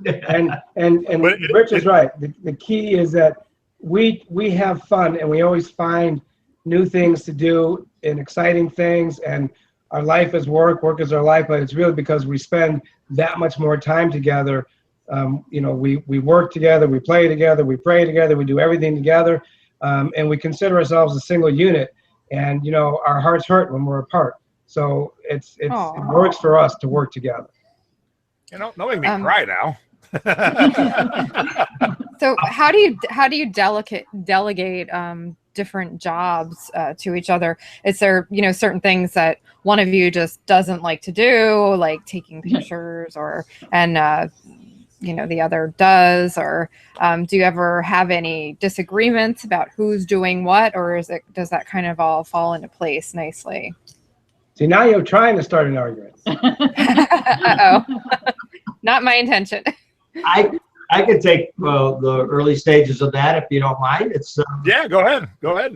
[SPEAKER 3] And Rich is right. The key is that we have fun, and we always find new things to do and exciting things, and our life is work is our life, but it's really because we spend that much more time together You know, we work together, we play together, we pray together, we do everything together, and we consider ourselves a single unit. And you know, our hearts hurt when we're apart. So it works for us to work together.
[SPEAKER 1] You know, don't make me cry now.
[SPEAKER 2] So how do you delegate different jobs to each other? Is there, you know, certain things that one of you just doesn't like to do, like taking pictures, and you know, the other does, or do you ever have any disagreements about who's doing what, or does that kind of all fall into place nicely?
[SPEAKER 3] See, now you're trying to start an argument.
[SPEAKER 2] Uh-oh. Not my intention.
[SPEAKER 6] I could take the early stages of that if you don't mind. It's
[SPEAKER 1] yeah, go ahead,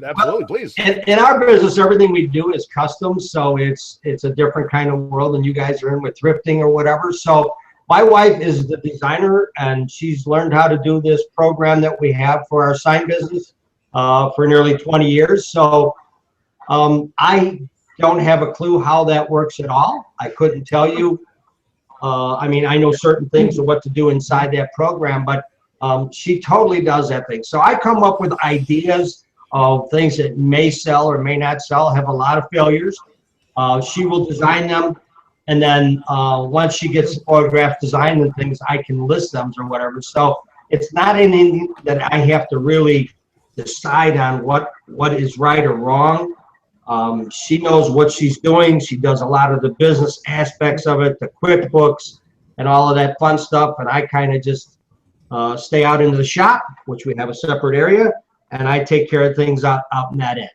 [SPEAKER 1] absolutely, please.
[SPEAKER 6] In our business, everything we do is custom, so it's a different kind of world than you guys are in with thrifting or whatever. So my wife is the designer, and she's learned how to do this program that we have for our sign business for nearly 20 years. So I don't have a clue how that works at all. I couldn't tell you. I mean, I know certain things of what to do inside that program, but she totally does that thing. So I come up with ideas of things that may sell or may not sell, have a lot of failures. She will design them. And then once she gets the photograph designed and things, I can list them or whatever. So it's not anything that I have to really decide on what is right or wrong. She knows what she's doing. She does a lot of the business aspects of it, the QuickBooks and all of that fun stuff. And I kind of just stay out into the shop, which we have a separate area, and I take care of things out in that end.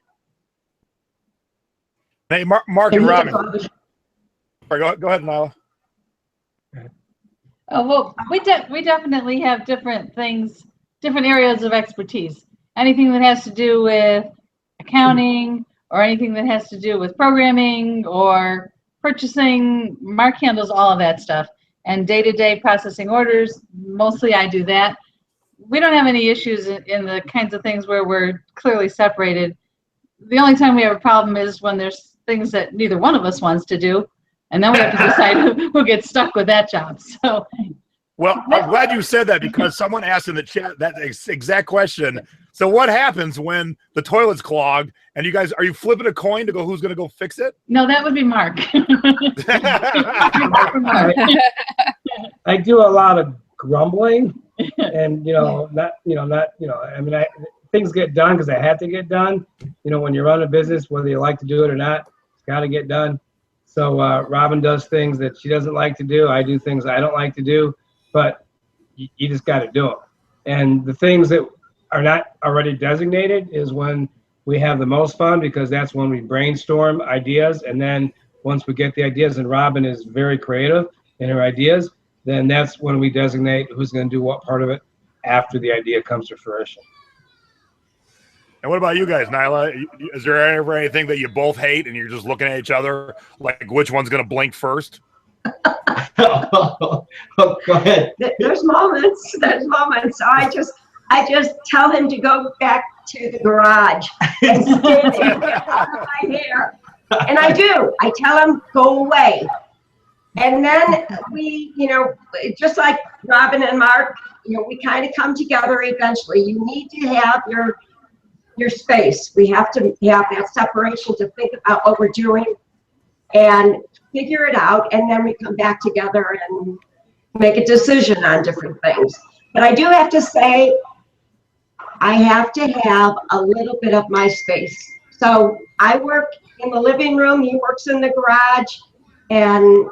[SPEAKER 1] Hey, Mark and Robin. Go ahead, Nila.
[SPEAKER 5] Oh, well, we definitely have different things, different areas of expertise. Anything that has to do with accounting, or anything that has to do with programming or purchasing, Mark handles all of that stuff. And day-to-day processing orders, mostly I do that. We don't have any issues in the kinds of things where we're clearly separated. The only time we have a problem is when there's things that neither one of us wants to do, and then we have to decide who gets stuck with that job. So,
[SPEAKER 1] well, I'm glad you said that, because someone asked in the chat that exact question. So what happens when the toilet's clogged and are you flipping a coin to go who's going to go fix it?
[SPEAKER 5] No, that would be Mark.
[SPEAKER 3] I do a lot of grumbling, and I mean, things get done because they have to get done. You know, when you run a business, whether you like to do it or not, it's got to get done. So Robin does things that she doesn't like to do. I do things I don't like to do, but you just got to do them. And the things that are not already designated is when we have the most fun, because that's when we brainstorm ideas. And then once we get the ideas, and Robin is very creative in her ideas, then that's when we designate who's going to do what part of it after the idea comes to fruition.
[SPEAKER 1] And what about you guys, Nila? Is there ever anything that you both hate and you're just looking at each other like which one's going to blink first?
[SPEAKER 6] Go ahead.
[SPEAKER 4] There's moments. So I just tell him to go back to the garage and stand out of my hair. And I do. I tell him, go away. And then we, just like Robin and Mark, we kind of come together eventually. You need to have your space. We have to have that separation to think about what we're doing and figure it out. And then we come back together and make a decision on different things. But I do have to say, I have to have a little bit of my space. So I work in the living room, he works in the garage, and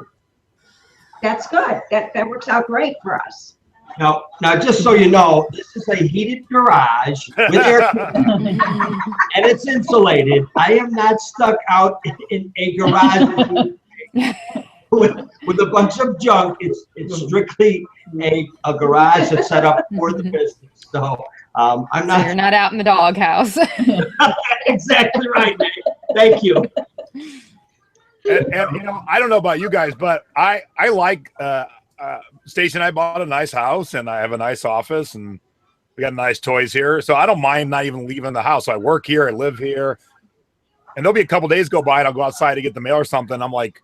[SPEAKER 4] that's good. That works out great for us.
[SPEAKER 6] Now, just so you know, this is a heated garage with air conditioning, and it's insulated. I am not stuck out in a garage with a bunch of junk. It's strictly a garage that's set up for the business. So I'm not.
[SPEAKER 2] So you're not out in the doghouse.
[SPEAKER 6] Exactly right, Nate. Thank you.
[SPEAKER 1] And I don't know about you guys, but I like Stacy and I bought a nice house, and I have a nice office, and we got nice toys here. So I don't mind not even leaving the house. I work here, I live here, and there'll be a couple days go by, and I'll go outside to get the mail or something. I'm like,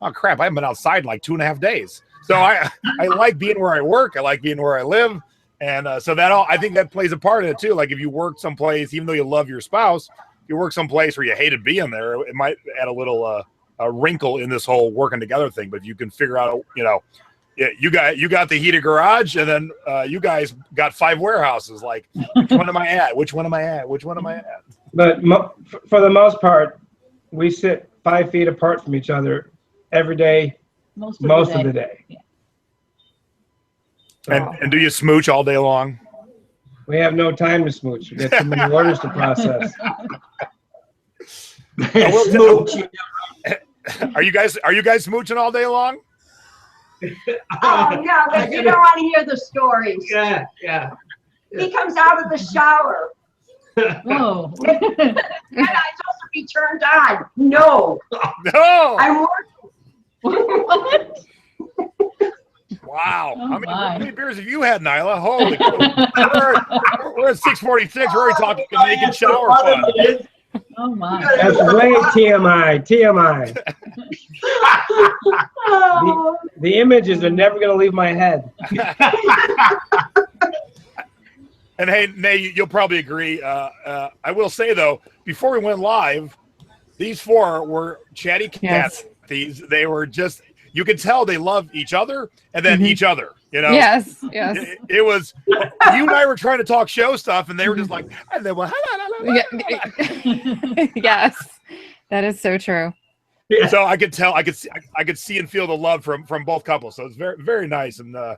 [SPEAKER 1] oh crap, I haven't been outside in like 2.5 days. So I like being where I work. I like being where I live. And so I think that plays a part in it too. Like if you work someplace, even though you love your spouse, if you work someplace where you hated being there, it might add a little a wrinkle in this whole working together thing. But if you can figure out, you got the heated garage, and then you guys got 5 warehouses. Like, which one am I at? Which one am I at? Which one am I at?
[SPEAKER 3] But for the most part, we sit 5 feet apart from each other every day, most of the day.
[SPEAKER 5] Yeah.
[SPEAKER 1] And do you smooch all day long?
[SPEAKER 3] We have no time to smooch. We got too many orders to process.
[SPEAKER 1] Are you guys smooching all day long?
[SPEAKER 4] Oh no, but you don't want to hear the stories.
[SPEAKER 6] Yeah.
[SPEAKER 4] He comes out of the shower.
[SPEAKER 5] Oh.
[SPEAKER 4] And I'm supposed to be turned on. No.
[SPEAKER 1] No.
[SPEAKER 4] I'm working.
[SPEAKER 5] What?
[SPEAKER 1] Wow.
[SPEAKER 5] Oh,
[SPEAKER 1] how many beers have you had, Nila? Holy cow. We're at 6:46. We're already talking naked shower fun.
[SPEAKER 5] Oh my.
[SPEAKER 3] That's way TMI. The images are never going to leave my head.
[SPEAKER 1] And hey, Nay, you'll probably agree. I will say though, before we went live, these 4 were chatty cats.
[SPEAKER 2] Yes.
[SPEAKER 1] They were just, you could tell they love each other and then each other.
[SPEAKER 2] Yes.
[SPEAKER 1] It was, you and I were trying to talk show stuff, and they were just like, and they went,
[SPEAKER 2] yes, that is so true.
[SPEAKER 1] So I could tell, I could see and feel the love from both couples. So it's very, very nice. And I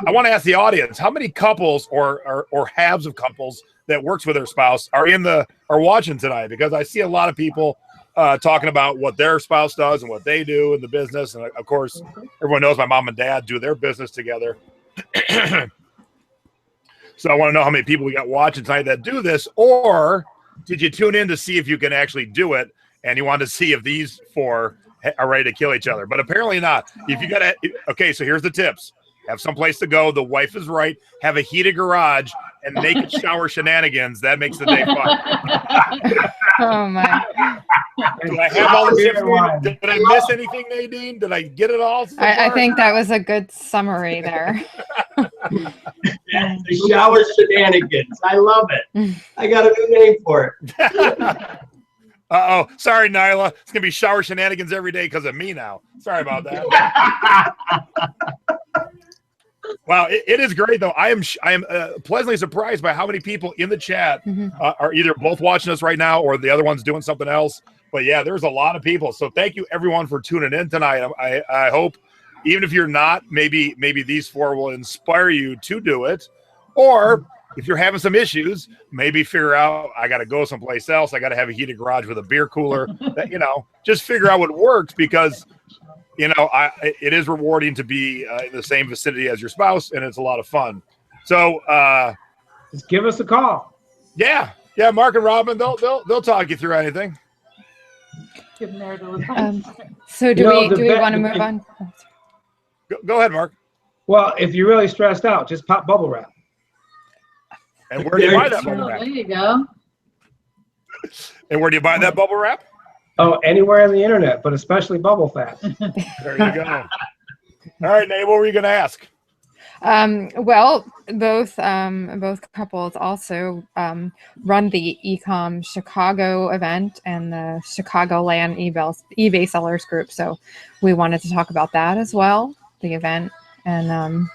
[SPEAKER 1] want to ask the audience, how many couples or halves of couples that works with their spouse are watching tonight? Because I see a lot of people talking about what their spouse does and what they do in the business. And of course, everyone knows my mom and dad do their business together. So I want to know how many people we got watching tonight that do this, or did you tune in to see if you can actually do it? And you want to see if these 4 are ready to kill each other, but apparently not. If you got okay, so here's the tips. Have some place to go. The wife is right. Have a heated garage and naked shower shenanigans. That makes the day fun.
[SPEAKER 2] Oh my.
[SPEAKER 1] Do I have all the tips? Did I miss anything, Nadine? Did I get it all? So
[SPEAKER 2] I think that was a good summary there.
[SPEAKER 6] The shower shenanigans. I love it. I got a new name for it.
[SPEAKER 1] Uh-oh. Sorry, Nila. It's going to be shower shenanigans every day because of me now. Sorry about that. Wow, it is great, though. I am pleasantly surprised by how many people in the chat are either both watching us right now or the other one's doing something else. But, yeah, there's a lot of people. So thank you, everyone, for tuning in tonight. I hope, even if you're not, maybe these 4 will inspire you to do it. Or if you're having some issues, maybe figure out, I got to go someplace else. I got to have a heated garage with a beer cooler. Just figure out what works, because, it is rewarding to be in the same vicinity as your spouse, and it's a lot of fun. So
[SPEAKER 3] just give us a call.
[SPEAKER 1] Yeah, Mark and Robin, they'll talk you through anything.
[SPEAKER 2] So do we want to move on?
[SPEAKER 1] Go ahead, Mark.
[SPEAKER 3] Well, if you're really stressed out, just pop bubble wrap.
[SPEAKER 1] And where do you buy that bubble wrap?
[SPEAKER 5] There you go.
[SPEAKER 1] And where do you buy that bubble wrap?
[SPEAKER 3] Oh, anywhere on the internet, but especially bubble fat.
[SPEAKER 1] There you go. All right, Nate, what were you going to ask?
[SPEAKER 2] Well, both couples also run the Ecom Chicago event and the Chicagoland eBay sellers group. So we wanted to talk about that as well, the event, and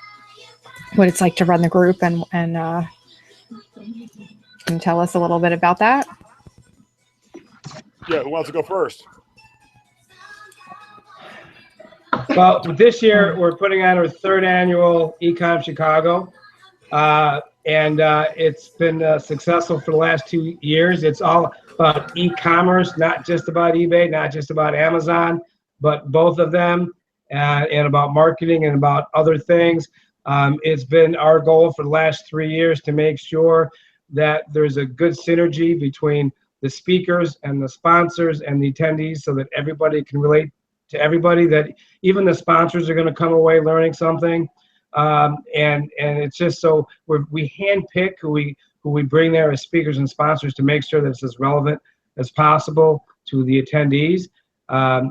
[SPEAKER 2] what it's like to run the group, and can you tell us a little bit about that?
[SPEAKER 1] Yeah, who wants to go first?
[SPEAKER 3] Well, this year we're putting on our 3rd annual Econ Chicago, and it's been successful for the last 2 years. It's all about e-commerce, not just about eBay, not just about Amazon, but both of them, and about marketing and about other things. It's been our goal for the last 3 years to make sure that there's a good synergy between the speakers and the sponsors and the attendees, so that everybody can relate to everybody, that even the sponsors are going to come away learning something. And it's just so we handpick who we bring there as speakers and sponsors to make sure that it's as relevant as possible to the attendees.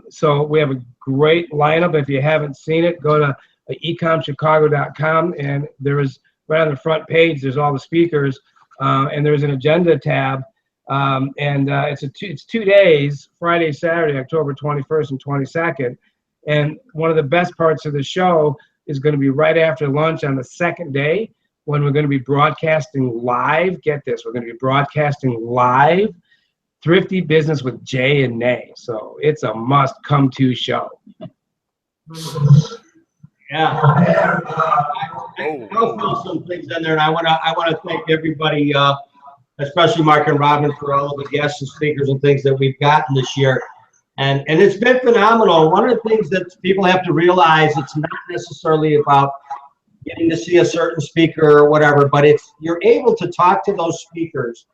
[SPEAKER 3] So we have a great lineup. If you haven't seen it, go to EcomChicago.com, and there is right on the front page. There's all the speakers, and there's an agenda tab, it's 2 days, Friday, Saturday, October 21st and 22nd. And one of the best parts of the show is going to be right after lunch on the second day, when we're going to be broadcasting live. Get this, we're going to be broadcasting live Thrifty Business with Jay and Nay. So it's a must-come-to show.
[SPEAKER 6] Yeah. I'll throw some things in there, and I want to thank everybody, especially Mark and Robin, for all of the guests and speakers and things that we've gotten this year. And it's been phenomenal. One of the things that people have to realize, it's not necessarily about getting to see a certain speaker or whatever, but it's you're able to talk to those speakers.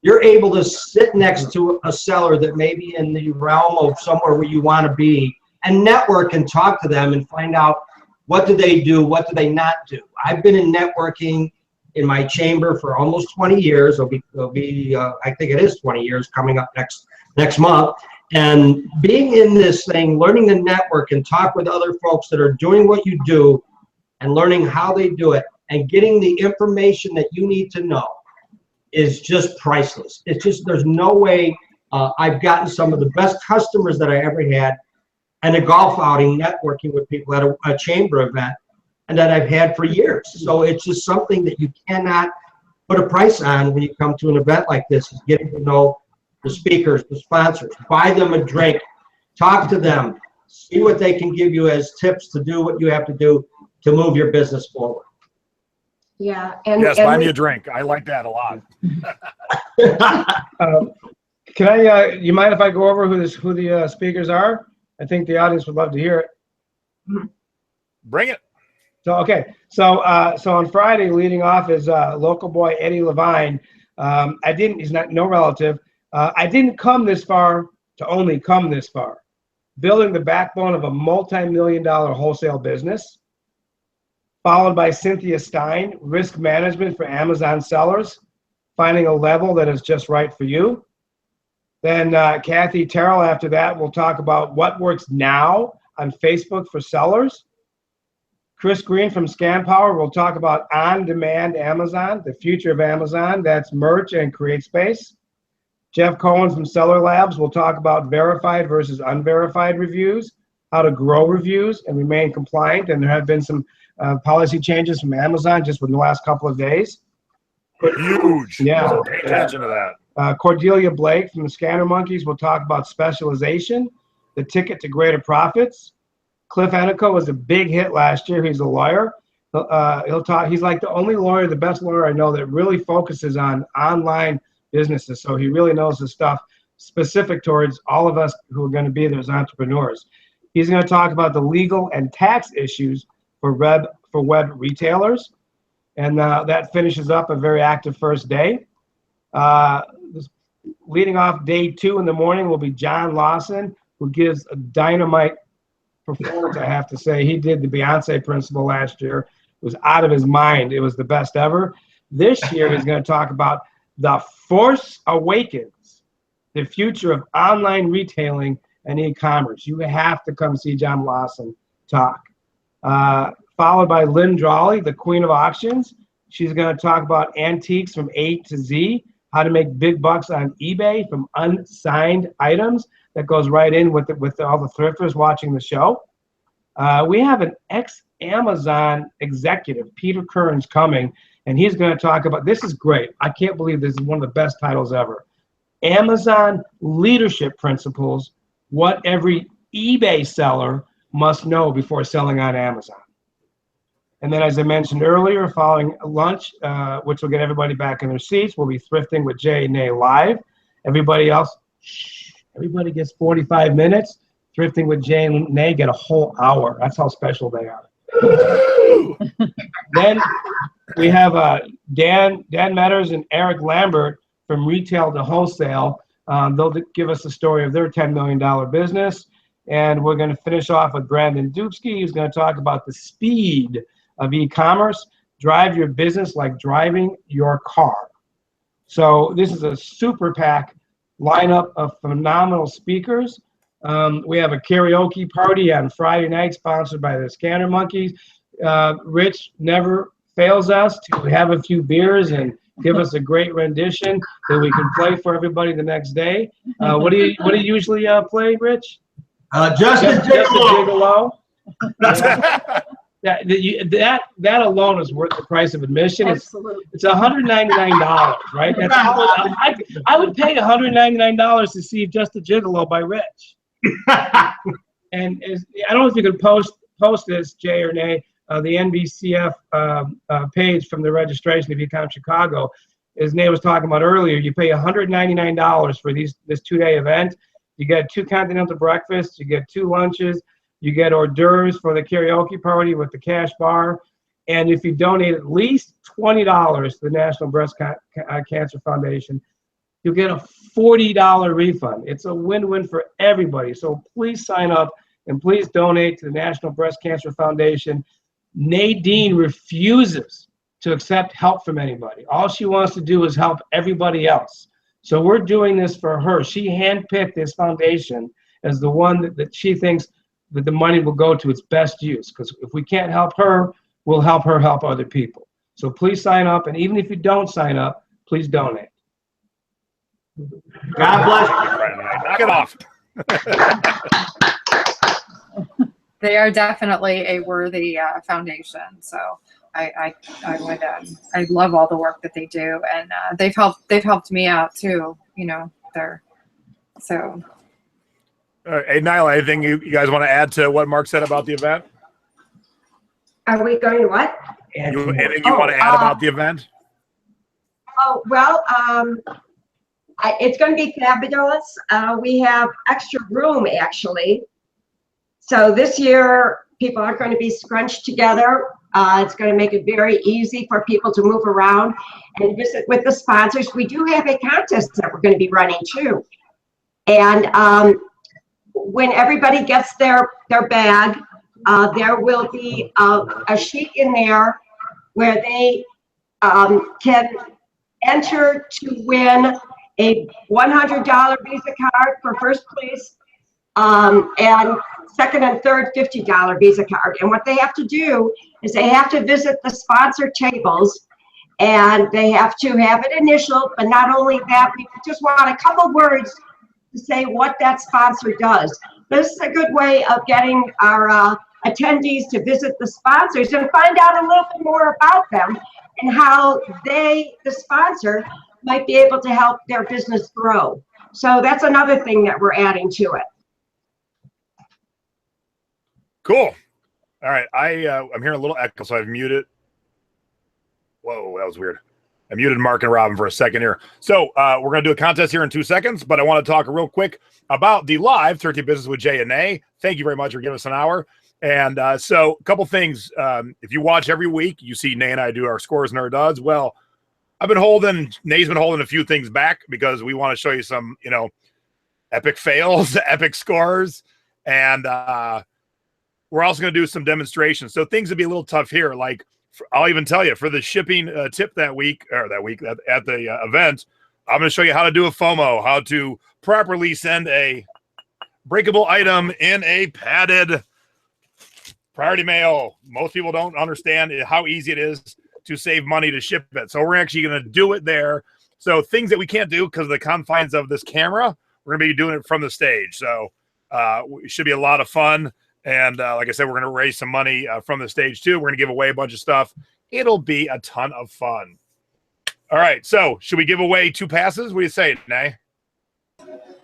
[SPEAKER 6] You're able to sit next to a seller that may be in the realm of somewhere where you want to be, and network and talk to them and find out what do they do, what do they not do. I've been in networking in my chamber for almost 20 years. It'll be I think it is 20 years coming up next month. And being in this thing, learning to network and talk with other folks that are doing what you do and learning how they do it and getting the information that you need to know is just priceless. It's just, there's no way. I've gotten some of the best customers that I ever had and a golf outing, networking with people at a chamber event, and that I've had for years. So it's just something that you cannot put a price on when you come to an event like this, is getting to know the speakers, the sponsors, buy them a drink, talk to them, see what they can give you as tips to do what you have to do to move your business forward.
[SPEAKER 4] Yeah. And
[SPEAKER 1] yes, buy me a drink. I like that a lot.
[SPEAKER 3] Can I, you mind if I go over who the speakers are? I think the audience would love to hear it.
[SPEAKER 1] Bring it.
[SPEAKER 3] So, okay. So on Friday, leading off is local boy Eddie Levine. He's no relative. I didn't come this far to only come this far. Building the backbone of a multi-million-dollar wholesale business. Followed by Cynthia Stein, risk management for Amazon sellers, finding a level that is just right for you. Then Kathy Terrell after that will talk about what works now on Facebook for sellers. Chris Green from ScanPower will talk about on-demand Amazon, the future of Amazon. That's merch and create space. Jeff Cohen from Seller Labs will talk about verified versus unverified reviews, how to grow reviews and remain compliant. And there have been some policy changes from Amazon just within the last couple of days.
[SPEAKER 1] Huge.
[SPEAKER 3] Yeah.
[SPEAKER 1] So pay attention to that.
[SPEAKER 3] Cordelia Blake from the Scanner Monkeys will talk about specialization, the ticket to greater profits. Cliff Enico was a big hit last year. He's a lawyer. He'll talk. He's like the only lawyer, the best lawyer I know, that really focuses on online businesses. So he really knows the stuff specific towards all of us who are going to be there as entrepreneurs. He's going to talk about the legal and tax issues for web retailers, and that finishes up a very active first day. Leading off day 2 in the morning will be John Lawson, who gives a dynamite performance, I have to say. He did the Beyonce principle last year. It was out of his mind. It was the best ever. This year, he's going to talk about The Force Awakens, the future of online retailing and e-commerce. You have to come see John Lawson talk. Followed by Lynn Drawley, the queen of auctions. She's going to talk about antiques from A to Z, how to make big bucks on eBay from unsigned items. That goes right in with all the thrifters watching the show. We have an ex-Amazon executive, Peter Kern's, coming, and he's going to talk about, this is great. I can't believe this is one of the best titles ever. Amazon Leadership Principles, what every eBay seller must know before selling on Amazon. And then, as I mentioned earlier, following lunch, which will get everybody back in their seats, we'll be Thrifting with Jay and Nay live. Everybody else, everybody gets 45 minutes. Thrifting with Jay and Nay get a whole hour. That's how special they are. Then we have Dan Metters and Eric Lambert from Retail to Wholesale. They'll give us the story of their $10 million business. And we're going to finish off with Brandon Dubsky, who's going to talk about the speed of e-commerce. Drive your business like driving your car. So this is a super pack lineup of phenomenal speakers. We have a karaoke party on Friday night sponsored by the Scanner Monkeys. Rich never fails us to have a few beers and give us a great rendition that we can play for everybody the next day. What do you usually play, Rich?
[SPEAKER 6] Just a
[SPEAKER 3] Gigolo. That alone is worth the price of admission.
[SPEAKER 5] Absolutely.
[SPEAKER 3] It's $199, right? That's all, I would pay $199 to see Just a Gigolo by Rich. And I don't know if you can post this, Jay or Nay, the NBCF page from the registration of Econ Chicago. As Nay was talking about earlier, you pay $199 for this 2-day event. You get 2 continental breakfasts, you get 2 lunches, you get hors d'oeuvres for the karaoke party with the cash bar. And if you donate at least $20 to the National Breast Cancer Foundation, you'll get a $40 refund. It's a win-win for everybody. So please sign up and please donate to the National Breast Cancer Foundation. Nadine refuses to accept help from anybody. All she wants to do is help everybody else. So we're doing this for her. She handpicked this foundation as the one that she thinks that the money will go to its best use. Because if we can't help her, we'll help her help other people. So please sign up. And even if you don't sign up, please donate.
[SPEAKER 6] God bless you.
[SPEAKER 1] Knock it off.
[SPEAKER 2] They are definitely a worthy foundation. So I would I love all the work that they do, and they've helped me out too. You know, so.
[SPEAKER 1] Hey, Nila, anything you guys want to add to what Mark said about the event?
[SPEAKER 4] Are we going to what?
[SPEAKER 1] Anything you want to add about the event?
[SPEAKER 4] Oh, well, it's going to be fabulous. We have extra room, actually. So this year, people aren't going to be scrunched together. It's going to make it very easy for people to move around and visit with the sponsors. We do have a contest that we're going to be running, too. And when everybody gets their bag, there will be a sheet in there where they can enter to win a $100 Visa card for first place, and second and third $50 Visa card. And what they have to do is they have to visit the sponsor tables, and they have to have it initialed. But not only that, we just want a couple words to say what that sponsor does. This is a good way of getting our attendees to visit the sponsors and find out a little bit more about them and how they, the sponsor, might be able to help their business grow. So that's another thing that we're adding to it.
[SPEAKER 1] Cool. All right. I'm hearing a little echo, so I've muted. Whoa, that was weird. I muted Mark and Robin for a second here. So we're going to do a contest here in 2 seconds, but I want to talk real quick about the live Thrifty Business with Jay and Nay. Thank you very much for giving us an hour. And so a couple things. If you watch every week, you see Nay and I do our scores and our duds. Well, Nay's been holding a few things back because we want to show you some, epic fails, epic scores. And we're also going to do some demonstrations. So things would be a little tough here. Like, I'll even tell you, for the shipping tip at the event, I'm going to show you how to do a FOMO, how to properly send a breakable item in a padded priority mail. Most people don't understand how easy it is to save money to ship it. So we're actually going to do it there. So things that we can't do because of the confines of this camera, we're going to be doing it from the stage. So it should be a lot of fun. And like I said, we're going to raise some money from the stage too. We're going to give away a bunch of stuff. It'll be a ton of fun. All right. So should we give away 2 passes? What do you say, Nay?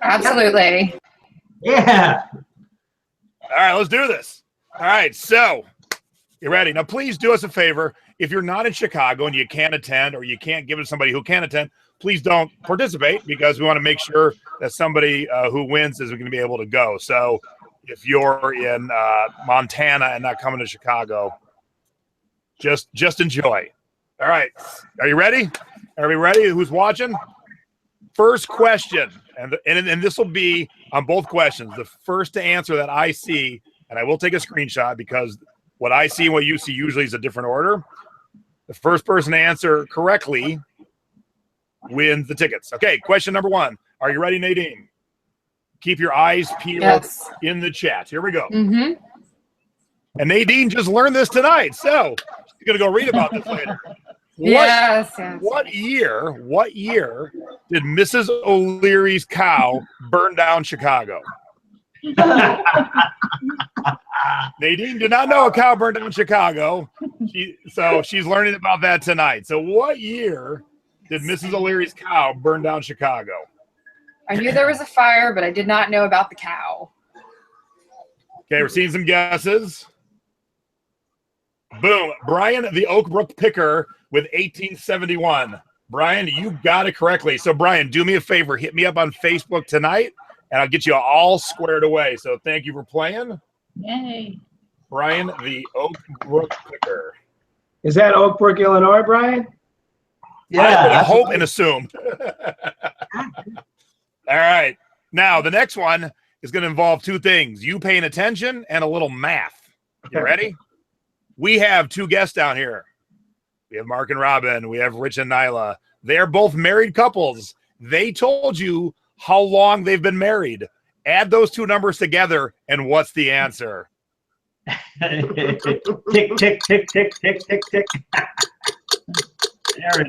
[SPEAKER 2] Absolutely.
[SPEAKER 6] Yeah.
[SPEAKER 1] All right, let's do this. All right. So you ready? Now, please do us a favor. If you're not in Chicago and you can't attend, or you can't give it to somebody who can attend, please don't participate, because we want to make sure that somebody who wins is going to be able to go. So if you're in Montana and not coming to Chicago, just enjoy. All right. Are you ready? Are we ready? Who's watching? First question. And this will be on both questions. The first to answer that I see, and I will take a screenshot because what I see and what you see usually is a different order. The first person to answer correctly wins the tickets. Okay, question number 1. Are you ready, Nadine? keep your eyes peeled in the chat. Here we go.
[SPEAKER 2] Mm-hmm.
[SPEAKER 1] And Nadine just learned this tonight, so she's gonna go read about this later. What year did Mrs. O'Leary's cow burn down Chicago? Nadine did not know a cow burned down Chicago. So she's learning about that tonight. So what year did Mrs. O'Leary's cow burn down Chicago?
[SPEAKER 2] I knew there was a fire, but I did not know about the cow.
[SPEAKER 1] Okay, we're seeing some guesses. Boom. Brian the Oak Brook Picker with 1871. Brian, you got it correctly. So, Brian, do me a favor. Hit me up on Facebook tonight, and I'll get you all squared away. So, thank you for playing.
[SPEAKER 5] Yay.
[SPEAKER 1] Brian the Oak Brook Picker.
[SPEAKER 3] Is that Oak Brook, Illinois, Brian?
[SPEAKER 1] I would hope and assume. All right. Now, the next one is going to involve two things. You paying attention and a little math. You ready? We have two guests down here. We have Mark and Robin. We have Rich and Nila. They're both married couples. They told you how long they've been married. Add those two numbers together, and what's the answer?
[SPEAKER 6] Tick, tick, tick, tick, tick, tick, tick.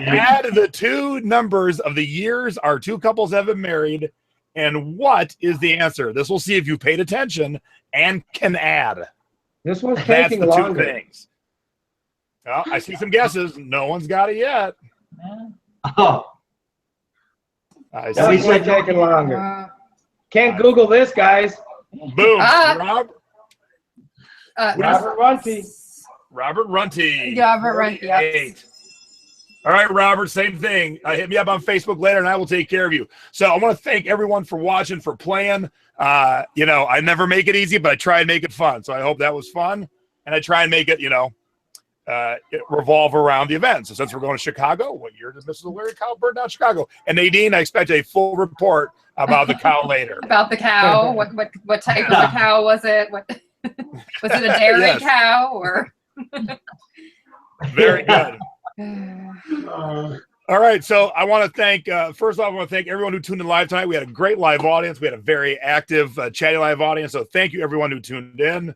[SPEAKER 1] Add the two numbers of the years our two couples have been married, and what is the answer? This will see if you paid attention and can add.
[SPEAKER 3] This one's
[SPEAKER 1] That's
[SPEAKER 3] taking
[SPEAKER 1] the
[SPEAKER 3] longer.
[SPEAKER 1] two things. Oh, I see some guesses. No one's got it yet.
[SPEAKER 6] Oh,
[SPEAKER 1] I
[SPEAKER 3] This
[SPEAKER 1] see.
[SPEAKER 3] one's taking longer. Can't Google this, guys.
[SPEAKER 1] Boom.
[SPEAKER 3] Robert Runty.
[SPEAKER 1] Robert Runty.
[SPEAKER 2] Robert Runty, yep.
[SPEAKER 1] 8. All right, Robert, same thing. Hit me up on Facebook later, and I will take care of you. So I want to thank everyone for watching, for playing. You know, I never make it easy, but I try and make it fun. So I hope that was fun. And I try and make it, you know, revolve around the event. So since we're going to Chicago, what year did Mrs. O'Leary cow burn down Chicago? And Nadine, I expect a full report about the cow later.
[SPEAKER 2] About the cow? What type of a cow was it? What was it, a dairy cow or?
[SPEAKER 1] Very good. All right, so I want to thank, first off, I want to thank everyone who tuned in live tonight. We had a great live audience. We had a very active, chatty live audience. So thank you, everyone who tuned in.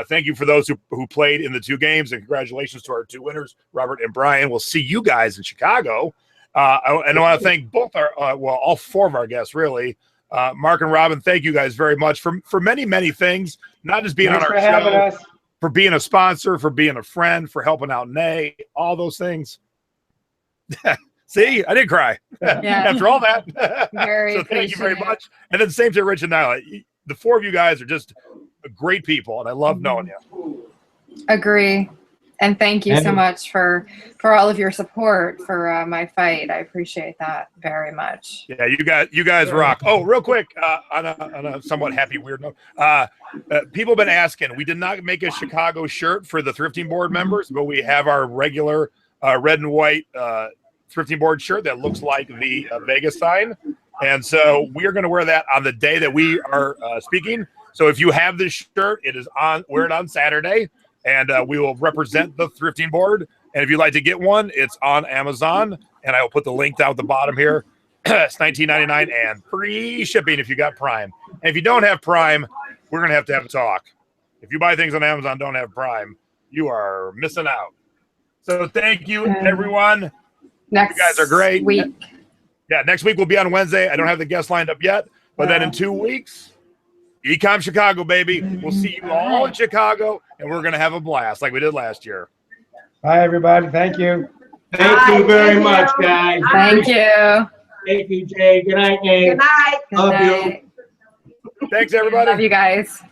[SPEAKER 1] Thank you for those who played in the two games, and congratulations to our two winners, Robert and Brian. We'll see you guys in Chicago. And I want to thank both our, all four of our guests, really. Mark and Robin, thank you guys very much for many, many things, not just being on our show, for being a sponsor, for being a friend, for helping out Nay, all those things. See, I didn't cry after all that. So thank you very much. And then same to Rich and Nila. The four of you guys are just great people, and I love knowing you.
[SPEAKER 2] Agree. And thank you so much for all of your support for my fight. I appreciate that very much.
[SPEAKER 1] Yeah, you guys rock. Oh, real quick, on a somewhat happy weird note, people have been asking. We did not make a Chicago shirt for the Thrifting Board members, but we have our regular red and white Thrifting Board shirt that looks like the Vegas sign, and so we are going to wear that on the day that we are speaking. So if you have this shirt, it is on. Wear it on Saturday. And we will represent the Thrifting Board. And if you'd like to get one, it's on Amazon. And I will put the link down at the bottom here. It's $19.99 and free shipping if you got Prime. And if you don't have Prime, we're going to have a talk. If you buy things on Amazon, don't have Prime, you are missing out. So thank you, everyone. You guys are great. Yeah, next week will be on Wednesday. I don't have the guests lined up yet. But then in 2 weeks, Econ Chicago, baby. We'll see you all in Chicago, and we're going to have a blast like we did last year.
[SPEAKER 3] Bye, everybody. Thank you.
[SPEAKER 6] Thank you very much, guys.
[SPEAKER 2] Thank you.
[SPEAKER 6] Thank you, Jay. Good night, Jay.
[SPEAKER 4] Good night.
[SPEAKER 6] Love you.
[SPEAKER 1] Thanks, everybody.
[SPEAKER 2] Love you guys.